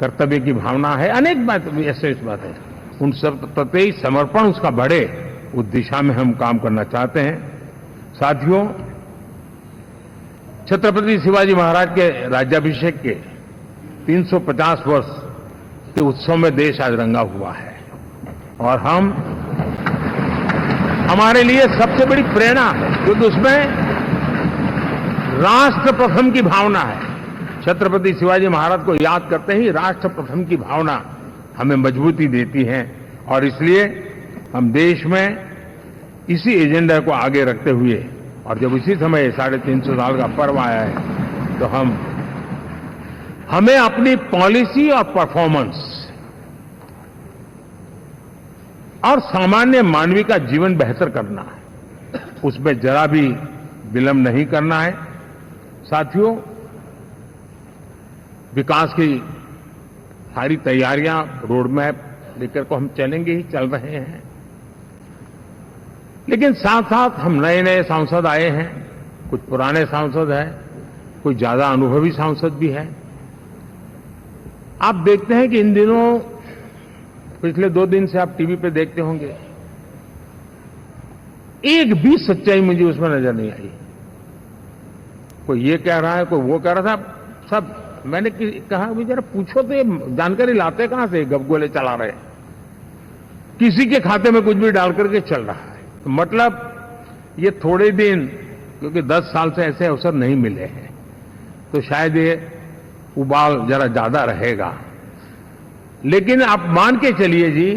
कर्तव्य की भावना है, अनेक बात ऐसे इस बात है, उन सब प्रति समर्पण उसका बढ़े, उस दिशा में हम काम करना चाहते हैं। साथियों, छत्रपति शिवाजी महाराज के राज्याभिषेक के 350 वर्ष के उत्सव में देश आज रंगा हुआ है, और हमारे लिए सबसे बड़ी प्रेरणा है, क्योंकि उसमें राष्ट्र प्रथम की भावना है। छत्रपति शिवाजी महाराज को याद करते ही राष्ट्र प्रथम की भावना हमें मजबूती देती है, और इसलिए हम देश में इसी एजेंडा को आगे रखते हुए, और जब इसी समय 350 साल का पर्व आया है, तो हमें अपनी पॉलिसी और परफॉर्मेंस और सामान्य मानवीय का जीवन बेहतर करना है, उसमें जरा भी विलंब नहीं करना है। साथियों, विकास की सारी तैयारियां, रोड मैप लेकर को हम चलेंगे ही, चल रहे हैं, लेकिन साथ साथ हम नए नए सांसद आए हैं, कुछ पुराने सांसद हैं, कुछ ज्यादा अनुभवी सांसद भी हैं। आप देखते हैं कि इन दिनों, पिछले 2 दिन से आप टीवी पे देखते होंगे, एक भी सच्चाई मुझे उसमें नजर नहीं आई। कोई ये कह रहा है, कोई वो कह रहा था, सब मैंने कहा भी जरा पूछो तो ये जानकारी लाते कहां से, गपगोले चला रहे, किसी के खाते में कुछ भी डाल करके चल रहा है। तो मतलब ये थोड़े दिन, क्योंकि 10 साल से ऐसे अवसर नहीं मिले हैं, तो शायद ये उबाल जरा ज्यादा रहेगा। लेकिन आप मान के चलिए जी,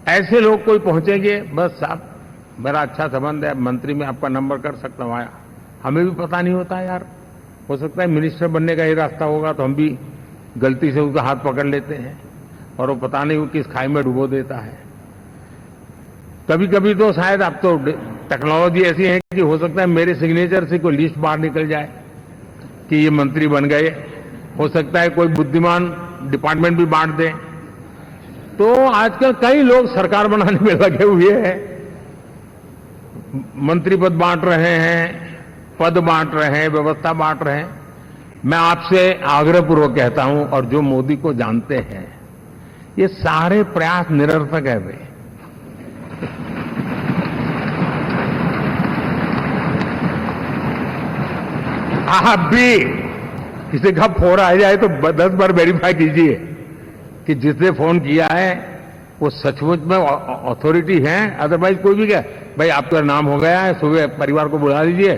ऐसे लोग कोई पहुंचेंगे, बस साहब मेरा अच्छा संबंध है, मंत्री में आपका नंबर कर सकता हूं, आया, हमें भी पता नहीं होता यार, हो सकता है मिनिस्टर बनने का ही रास्ता होगा, तो हम भी गलती से उसका हाथ पकड़ लेते हैं, और वो पता नहीं वो किस खाई में डुबो देता है। कभी कभी तो शायद अब तो टेक्नोलॉजी ऐसी है कि हो सकता है मेरे सिग्नेचर से कोई लिस्ट बाहर निकल जाए कि ये मंत्री बन गए, हो सकता है कोई बुद्धिमान डिपार्टमेंट भी बांट दे। तो आजकल कई लोग सरकार बनाने में लगे हुए हैं, मंत्री पद बांट रहे हैं, पद बांट रहे हैं, व्यवस्था बांट रहे हैं। मैं आपसे आग्रहपूर्वक कहता हूं, और जो मोदी को जानते हैं, ये सारे प्रयास निरर्थक है। वे आप भी किसी का फोन आ जाए तो 10 बार वेरीफाई कीजिए कि जिसने फोन किया है वो सचमुच में अथॉरिटी है। अदरवाइज कोई भी क्या, भाई आपका नाम हो गया है, सुबह परिवार को बुला लीजिए,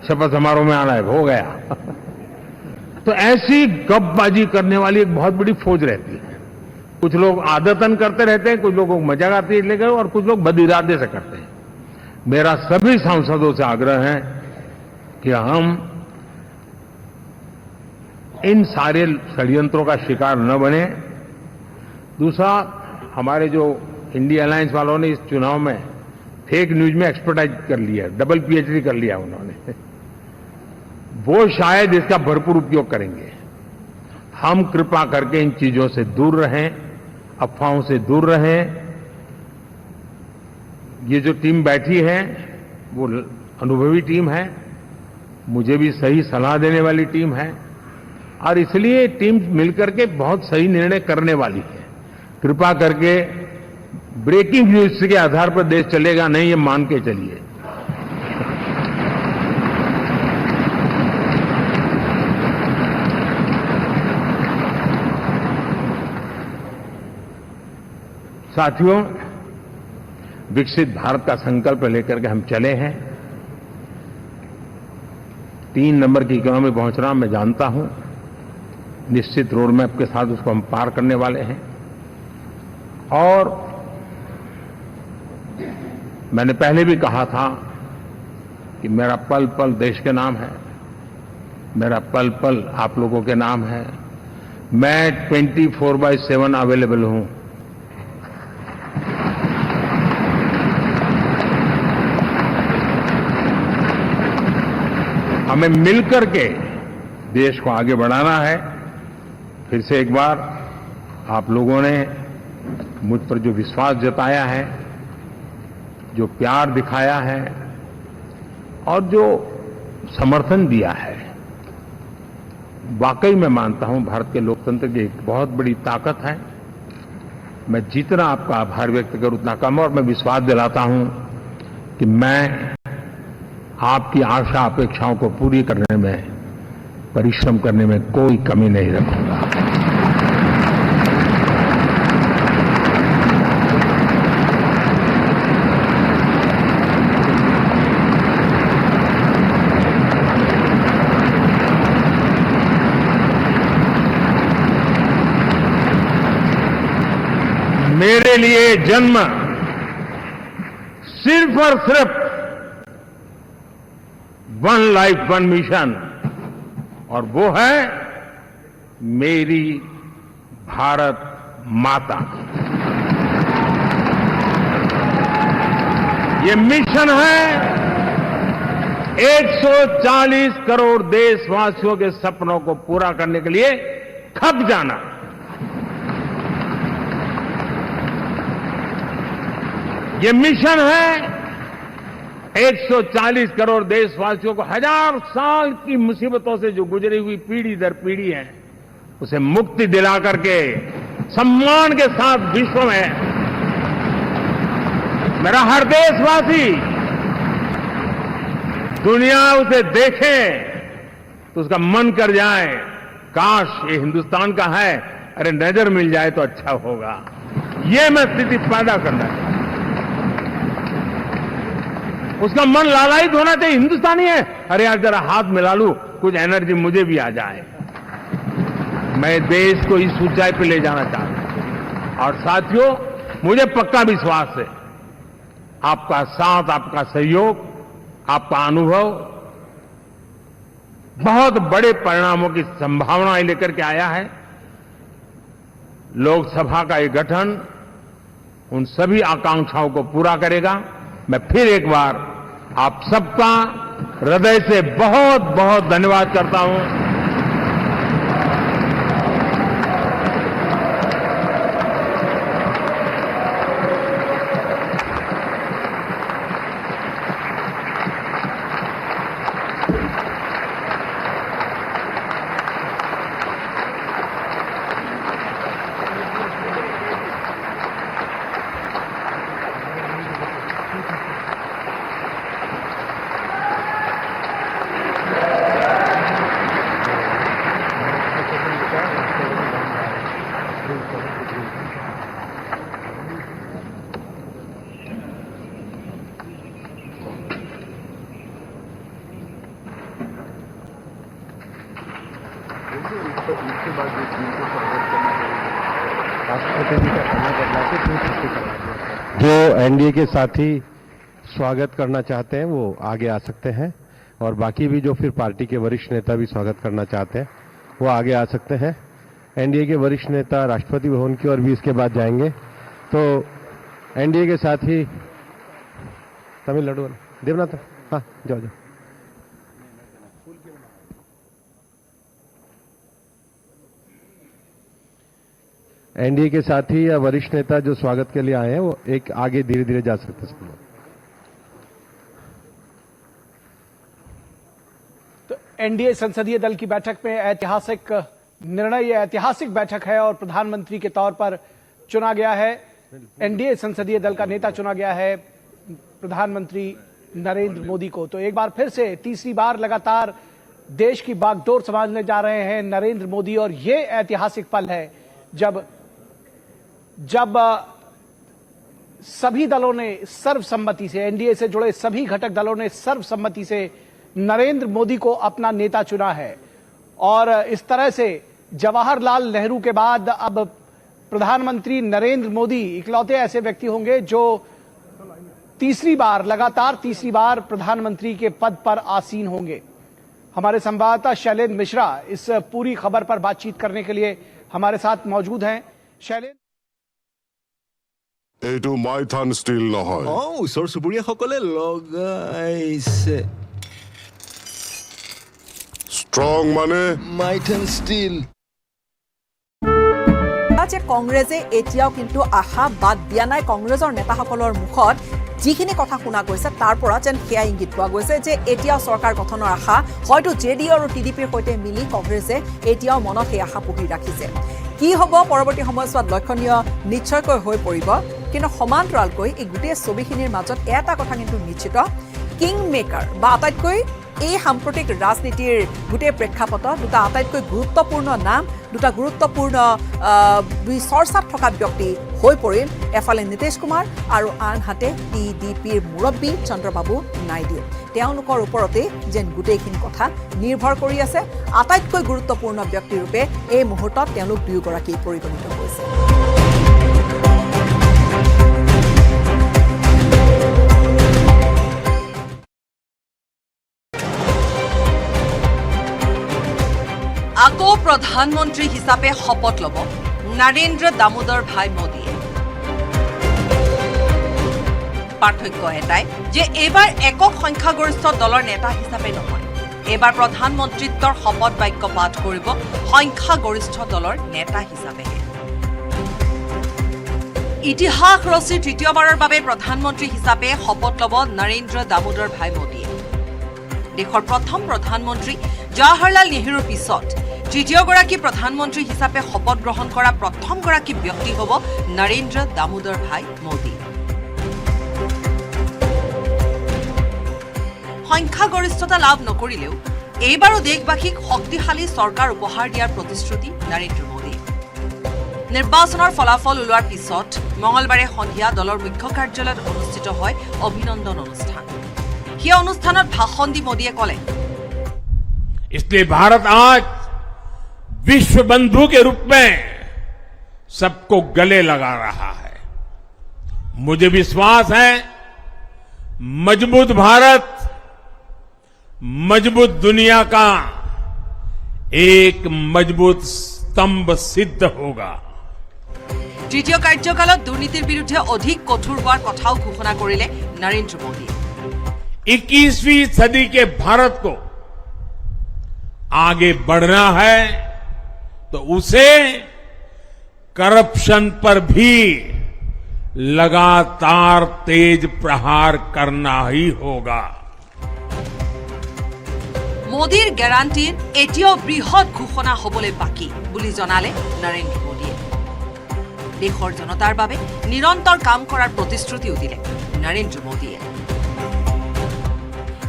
शपथ समारोह में आना है, हो गया। तो ऐसी गपबाजी करने वाली एक बहुत बड़ी फौज रहती है। कुछ लोग आदतन करते रहते हैं, कुछ लोगों को मजाक आती है लेकर, और कुछ लोग बदइरादे से करते हैं। मेरा सभी सांसदों से आग्रह है कि हम इन सारे षड्यंत्रों का शिकार न बने। दूसरा, हमारे जो इंडिया अलायंस वालों ने इस चुनाव में फेक न्यूज में एक्सपर्टाइज कर लिया, डबल पीएचडी कर लिया उन्होंने, वो शायद इसका भरपूर उपयोग करेंगे। हम कृपा करके इन चीजों से दूर रहें, अफवाहों से दूर रहें। ये जो टीम बैठी है वो अनुभवी टीम है, मुझे भी सही सलाह देने वाली टीम है, और इसलिए टीम मिलकर के बहुत सही निर्णय करने वाली है। कृपा करके ब्रेकिंग न्यूज के आधार पर देश चलेगा नहीं, ये मान के चलिए। साथियों, विकसित भारत का संकल्प लेकर के हम चले हैं। 3 नंबर की इकोनॉमी पहुंचना मैं जानता हूं, निश्चित रोड मैप के साथ उसको हम पार करने वाले हैं। और मैंने पहले भी कहा था कि मेरा पल पल देश के नाम है, मेरा पल पल आप लोगों के नाम है, मैं 24/7 अवेलेबल हूं। हमें मिलकर के देश को आगे बढ़ाना है। फिर से एक बार आप लोगों ने मुझ पर जो विश्वास जताया है, जो प्यार दिखाया है और जो समर्थन दिया है, वाकई मैं मानता हूं भारत के लोकतंत्र की एक बहुत बड़ी ताकत है। मैं जितना आपका आभार व्यक्त करूं उतना कम है और मैं विश्वास दिलाता हूं कि मैं आपकी आशा अपेक्षाओं को पूरी करने में, परिश्रम करने में कोई कमी नहीं रखूंगा। मेरे लिए जन्म सिर्फ और सिर्फ वन लाइफ वन मिशन, और वो है मेरी भारत माता। ये मिशन है 140 करोड़ देशवासियों के सपनों को पूरा करने के लिए खप जाना। ये मिशन है 140 करोड़ देशवासियों को 1000 साल की मुसीबतों से जो गुजरी हुई पीढ़ी दर पीढ़ी है, उसे मुक्ति दिला करके सम्मान के साथ विश्व में मेरा हर देशवासी दुनिया उसे देखे तो उसका मन कर जाए, काश ये हिंदुस्तान का है, अरे नजर मिल जाए तो अच्छा होगा। ये मैं स्थिति पैदा करना चाहता हूं। उसका मन लालायित होना चाहिए, हिंदुस्तानी है, अरे यार जरा हाथ मिला लूं, कुछ एनर्जी मुझे भी आ जाए। मैं देश को इस ऊंचाई पे ले जाना चाहता हूं। और साथियों, मुझे पक्का विश्वास है आपका साथ, आपका सहयोग, आपका अनुभव बहुत बड़े परिणामों की संभावनाएं लेकर के आया है। लोकसभा का ये गठन उन सभी आकांक्षाओं को पूरा करेगा। मैं फिर एक बार आप सबका हृदय से बहुत बहुत धन्यवाद करता हूं। जो एनडीए के साथी स्वागत करना चाहते हैं वो आगे आ सकते हैं, और बाकी भी जो फिर पार्टी के वरिष्ठ नेता भी स्वागत करना चाहते हैं वो आगे आ सकते हैं। एनडीए के वरिष्ठ नेता राष्ट्रपति भवन की ओर भी इसके बाद जाएंगे। तो एनडीए के साथी तमिलनाडु देवनाथ, हाँ जाओ जाओ। एनडीए के साथी या वरिष्ठ नेता जो स्वागत के लिए आए हैं वो एक आगे धीरे धीरे जा सकते हैं। तो एनडीए संसदीय दल की बैठक में ऐतिहासिक निर्णय, ये ऐतिहासिक बैठक है और प्रधानमंत्री के तौर पर चुना गया है। एनडीए संसदीय दल का नेता चुना गया है प्रधानमंत्री नरेंद्र मोदी को। तो एक बार फिर से तीसरी बार लगातार देश की बागडोर संभालने जा रहे हैं नरेंद्र मोदी, और ये ऐतिहासिक पल है जब सभी दलों ने सर्वसम्मति से, एनडीए से जुड़े सभी घटक दलों ने सर्वसम्मति से नरेंद्र मोदी को अपना नेता चुना है। और इस तरह से जवाहरलाल नेहरू के बाद अब प्रधानमंत्री नरेंद्र मोदी इकलौते ऐसे व्यक्ति होंगे जो लगातार तीसरी बार प्रधानमंत्री के पद पर आसीन होंगे। हमारे संवाददाता शैलेंद्र मिश्रा इस पूरी खबर पर बातचीत करने के लिए हमारे साथ मौजूद हैं शैलेंद्र। এইটো মাইথান ষ্টীল নহয় ওচৰ চুবুৰীয়াসকলে লগাইছে ষ্ট্ৰং মানে মাইথেন ষ্টীল যে কংগ্ৰেছে এতিয়াও কিন্তু আশা বাদ দিয়া নাই। কংগ্ৰেছৰ নেতাসকলৰ মুখত যিখিনি কথা শুনা গৈছে তাৰ পৰা যেন সেয়া ইংগিত পোৱা গৈছে যে এতিয়াও চৰকাৰ গঠনৰ আশা, হয়তো জেডিইউ আৰু টিডিপিৰ সৈতে মিলি কংগ্ৰেছে এতিয়াও মনত সেই আশা পুহি ৰাখিছে। কি হ'ব পৰৱৰ্তী সময়ছোৱাত লক্ষণীয় নিশ্চয়কৈ হৈ পৰিব, কিন্তু সমান্তৰালকৈ এই গোটেই ছবিখিনিৰ মাজত এটা কথা কিন্তু নিশ্চিত, কিং মেকাৰ বা আটাইতকৈ এই সাম্প্ৰতিক ৰাজনীতিৰ গোটেই প্ৰেক্ষাপটত দুটা আটাইতকৈ গুৰুত্বপূৰ্ণ নাম, দুটা গুৰুত্বপূৰ্ণ চৰ্চাত থকা ব্যক্তি হৈ পৰিল, এফালে নীতিশ কুমাৰ আৰু আনহাতে টিডিপিৰ মুৰব্বী চন্দ্ৰবাবু নাইডু। তেওঁলোকৰ ওপৰতে যেন গোটেইখিনি কথা নিৰ্ভৰ কৰি আছে। আটাইতকৈ গুৰুত্বপূৰ্ণ ব্যক্তিৰূপে এই মুহূৰ্তত তেওঁলোক দুয়োগৰাকী পৰিগণিত হৈছে। আকৌ প্ৰধানমন্ত্ৰী হিচাপে শপত ল'ব নৰেন্দ্ৰ দামোদৰ ভাই মোদীয়ে। পাৰ্থক্য এটাই যে এইবাৰ একক সংখ্যাগৰিষ্ঠ দলৰ নেতা হিচাপে নহয়, এইবাৰ প্ৰধানমন্ত্ৰীত্বৰ শপত বাক্য পাঠ কৰিব সংখ্যাগৰিষ্ঠ দলৰ নেতা হিচাপেহে। ইতিহাস ৰচি তৃতীয়বাৰৰ বাবে প্ৰধানমন্ত্ৰী হিচাপে শপত ল'ব নৰেন্দ্ৰ দামোদৰ ভাই মোদীয়ে। দেশৰ প্ৰথম প্ৰধানমন্ত্ৰী জৱাহৰলাল নেহৰুৰ পিছত তৃতীয়গৰাকী প্ৰধানমন্ত্ৰী হিচাপে শপত গ্ৰহণ কৰা প্ৰথমগৰাকী ব্যক্তি হ'ব নৰেন্দ্ৰ দামোদৰ ভাই মোদী। সংখ্যাগৰিষ্ঠতা লাভ নকৰিলেও এইবাৰো দেশবাসীক শক্তিশালী চৰকাৰ উপহাৰ দিয়াৰ প্ৰতিশ্ৰুতি নৰেন্দ্ৰ মোদী। নিৰ্বাচনৰ ফলাফল ওলোৱাৰ পিছত মঙলবাৰে সন্ধিয়া দলৰ মুখ্য কাৰ্যালয়ত অনুষ্ঠিত হয় অভিনন্দন অনুষ্ঠান। সেই অনুষ্ঠানত ভাষণ দি মোদীয়ে ক'লে, इसलिए भारत आज विश्व बंधु के रूप में सबको गले लगा रहा है। मुझे विश्वास है मजबूत भारत मजबूत दुनिया का एक मजबूत स्तंभ सिद्ध होगा। তৃতীয় কাৰ্যকালত দুৰ্নীতিৰ বিৰুদ্ধে অধিক কঠোৰ হোৱাৰ কথাও ঘোষণা কৰিলে নৰেন্দ্ৰ মোদীয়ে। 21वीं सदी के भारत को आगे बढ़ना है तो उसे करप्शन पर भी लगातार तेज प्रहार करना ही होगा। মোদীৰ গ্যাৰাণ্টিৰ এতিয়াও বৃহৎ ঘোষণা হ'বলৈ বাকী বুলি জনালে নৰেন্দ্ৰ মোদীয়ে। দেশৰ জনতাৰ বাবে নিৰন্তৰ কাম কৰাৰ প্ৰতিশ্ৰুতিও দিলে নৰেন্দ্ৰ মোদীয়ে।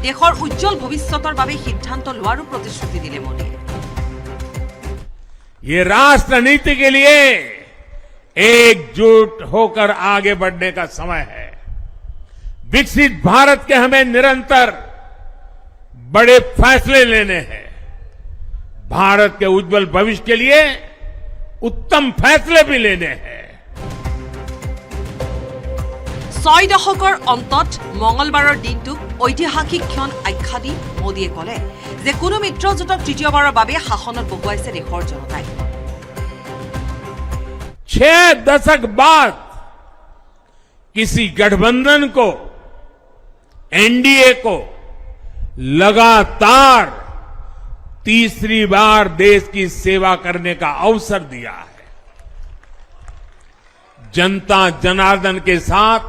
দেশৰ উজ্জ্বল ভৱিষ্যতৰ বাবে সিদ্ধান্ত লোৱাৰো প্ৰতিশ্ৰুতি দিলে মোদীয়ে। ये राष्ट्र नीति के लिए एकजुट होकर आगे बढ़ने का समय है। विकसित भारत के हमें निरंतर बड़े फैसले लेने हैं। भारत के उज्जवल भविष्य के लिए उत्तम फैसले भी लेने हैं। 6 দশকৰ অন্তত মঙলবাৰৰ দিনটোক ঐতিহাসিক ক্ষণ আখ্যা দি মোদীয়ে ক'লে যে কোনো মিত্ৰজোঁটক তৃতীয়বাৰৰ বাবে শাসনত বহুৱাইছে দেশৰ জনতাই। 6 दशक बाद किसी गठबंधन को एनडीए को लगातार तीसरी बार देश की सेवा करने का अवसर दिया है। जनता जनार्दन के साथ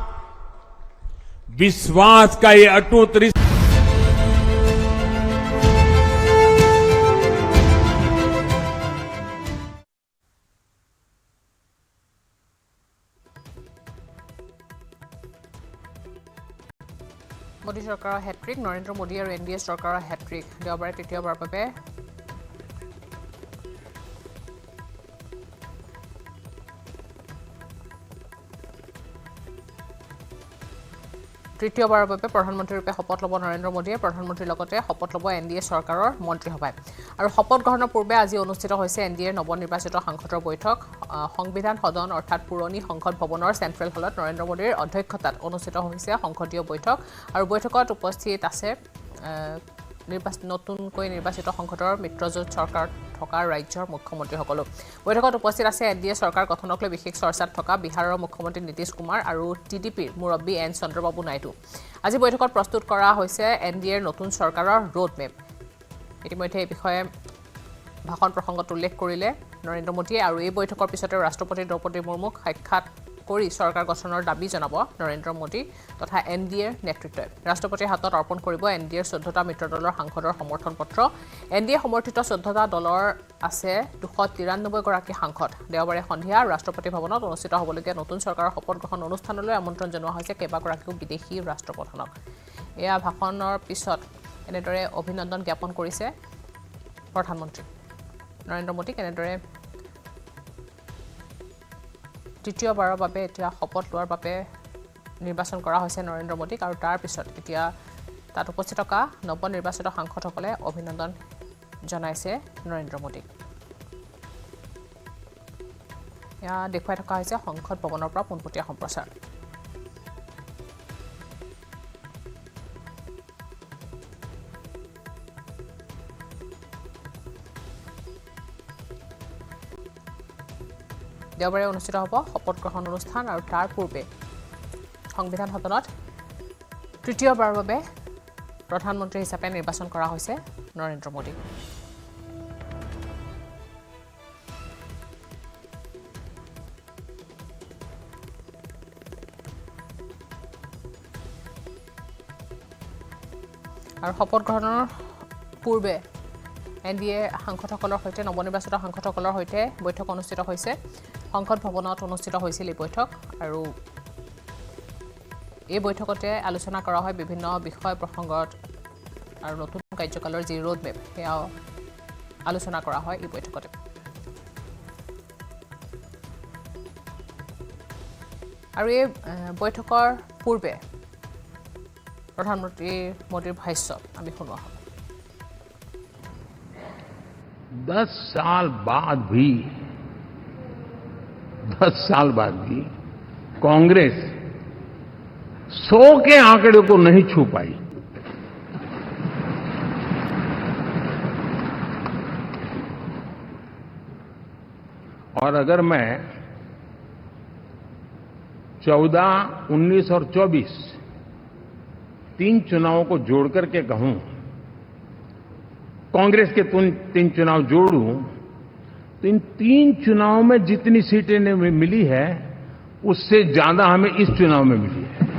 विश्वास का ये अटूट रिश्ता মোদী চৰকাৰৰ হেট্ৰিক, নৰেন্দ্ৰ মোদী আৰু এনডিএ চৰকাৰৰ হেট্ৰিক। দেওবাৰে তৃতীয়বাৰৰ বাবে প্ৰধানমন্ত্ৰীৰূপে শপত ল'ব নৰেন্দ্ৰ মোদীয়ে। প্ৰধানমন্ত্ৰীৰ লগতে শপত ল'ব এনডিএ চৰকাৰৰ মন্ত্ৰীসভাই। আৰু শপত গ্ৰহণৰ পূৰ্বে আজি অনুষ্ঠিত হৈছে এনডিএৰ নৱনিৰ্বাচিত সাংসদৰ বৈঠক। সংবিধান সদন অৰ্থাৎ পুৰণি সংসদ ভৱনৰ চেণ্ট্ৰেল হলত নৰেন্দ্ৰ মোদীৰ অধ্যক্ষতাত অনুষ্ঠিত হৈছে সংসদীয় বৈঠক। আৰু বৈঠকত উপস্থিত আছে নতুনকৈ নিৰ্বাচিত সংসদৰ মিত্ৰজোঁট চৰকাৰত থকা ৰাজ্যৰ মুখ্যমন্ত্ৰীসকলো বৈঠকত উপস্থিত আছে এনডিএ চৰকাৰ গঠনক লৈ বিশেষ চৰ্চাত থকা বিহাৰৰ মুখ্যমন্ত্ৰী নীতিশ কুমাৰ আৰু টিডিপিৰ মুৰব্বী এন চন্দ্ৰবাবু নাইডু আজি বৈঠকত প্ৰস্তুত কৰা হৈছে এনডিএৰ নতুন চৰকাৰৰ ৰোড মেপ ইতিমধ্যে এই বিষয়ে ভাষণ প্ৰসংগত উল্লেখ কৰিলে নৰেন্দ্ৰ মোদীয়ে আৰু এই বৈঠকৰ পিছতে ৰাষ্ট্ৰপতি দ্ৰৌপদী মুৰ্মুক সাক্ষাৎ কৰি চৰকাৰ গঠনৰ দাবী জনাব নৰেন্দ্ৰ মোদী তথা এনডিএৰ নেতৃত্বই ৰাষ্ট্ৰপতিৰ হাতত অৰ্পণ কৰিব এনডিএৰ 14টা মিত্ৰ দলৰ সাংসদৰ সমৰ্থন পত্ৰ এনডিএ সমৰ্থিত 14টা দলৰ আছে 293 গৰাকী সাংসদ দেওবাৰে সন্ধিয়া ৰাষ্ট্ৰপতি ভৱনত অনুষ্ঠিত হ'বলগীয়া নতুন চৰকাৰৰ শপত গ্ৰহণ অনুষ্ঠানলৈ আমন্ত্ৰণ জনোৱা হৈছে কেইবাগৰাকীও বিদেশী ৰাষ্ট্ৰপ্ৰধানক এয়া ভাষণৰ পিছত এনেদৰে অভিনন্দন জ্ঞাপন কৰিছে প্ৰধানমন্ত্ৰী নৰেন্দ্ৰ মোদীক এনেদৰে তৃতীয়বাৰৰ বাবে এতিয়া শপত লোৱাৰ বাবে নিৰ্বাচন কৰা হৈছে নৰেন্দ্ৰ মোদীক আৰু তাৰ পিছত এতিয়া তাত উপস্থিত থকা নৱনিৰ্বাচিত সাংসদসকলে অভিনন্দন জনাইছে নৰেন্দ্ৰ মোদীক এয়া দেখুৱাই থকা হৈছে সংসদ ভৱনৰ পৰা পোনপটীয়া সম্প্ৰচাৰ দেওবাৰে অনুষ্ঠিত হ'ব শপত গ্ৰহণ অনুষ্ঠান আৰু তাৰ পূৰ্বে সংবিধান সদনত তৃতীয়বাৰৰ বাবে প্ৰধানমন্ত্ৰী হিচাপে নিৰ্বাচন কৰা হৈছে নৰেন্দ্ৰ মোদী আৰু শপত গ্ৰহণৰ পূৰ্বে এনডিএ সাংসদসকলৰ সৈতে নৱনিৰ্বাচিত সাংসদসকলৰ সৈতে বৈঠক অনুষ্ঠিত হৈছে সংসদ ভৱনত অনুষ্ঠিত হৈছিল এই বৈঠক আৰু এই বৈঠকতে আলোচনা কৰা হয় বিভিন্ন বিষয় প্ৰসংগত আৰু নতুন কাৰ্যকালৰ যি ৰোড মেপ সেয়া আলোচনা কৰা হয় এই বৈঠকতে আৰু এই বৈঠকৰ পূৰ্বে প্ৰধানমন্ত্ৰী মোদীৰ ভাষ্য আমি শুনোৱা হ'ব 10 साल बाद भी कांग्रेस 100 के आंकड़े को नहीं छू पाई और अगर मैं 14, 19 और 24 तीन चुनावों को जोड़ करके कहूं कांग्रेस के 3 चुनाव जोड़ूं तो इन 3 चुनावों में जितनी सीटें मिली है उससे ज्यादा हमें इस चुनाव में मिली है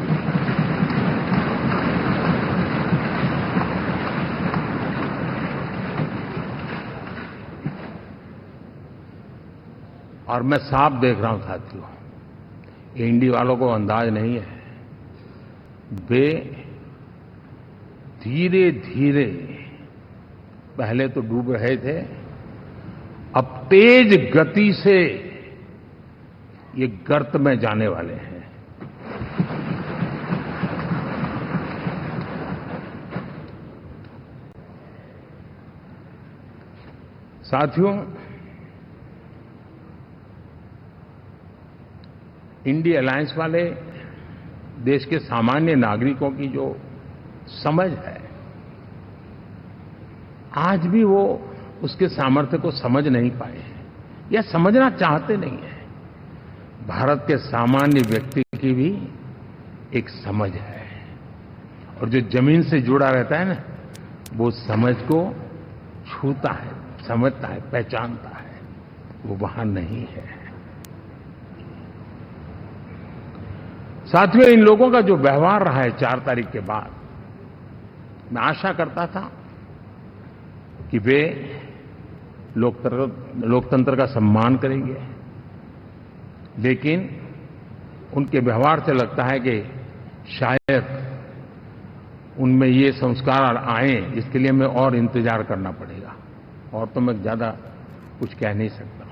और मैं साफ देख रहा हूं साथियों एनडीए वालों को अंदाज नहीं है वे धीरे धीरे पहले तो डूब रहे थे अब तेज गति से ये गर्त में जाने वाले हैं साथियों इंडिया अलायंस वाले देश के सामान्य नागरिकों की जो समझ है आज भी वो उसके सामर्थ्य को समझ नहीं पाए हैं या समझना चाहते नहीं है भारत के सामान्य व्यक्ति की भी एक समझ है और जो जमीन से जुड़ा रहता है ना वो समझ को छूता है समझता है पहचानता है वो वहां नहीं है साथियों इन लोगों का जो व्यवहार रहा है 4 तारीख के बाद मैं आशा करता था कि वे लोकतंत्र का सम्मान करेंगे लेकिन उनके व्यवहार से लगता है कि शायद उनमें ये संस्कार आए इसके लिए हमें और इंतजार करना पड़ेगा और तो मैं ज्यादा कुछ कह नहीं सकता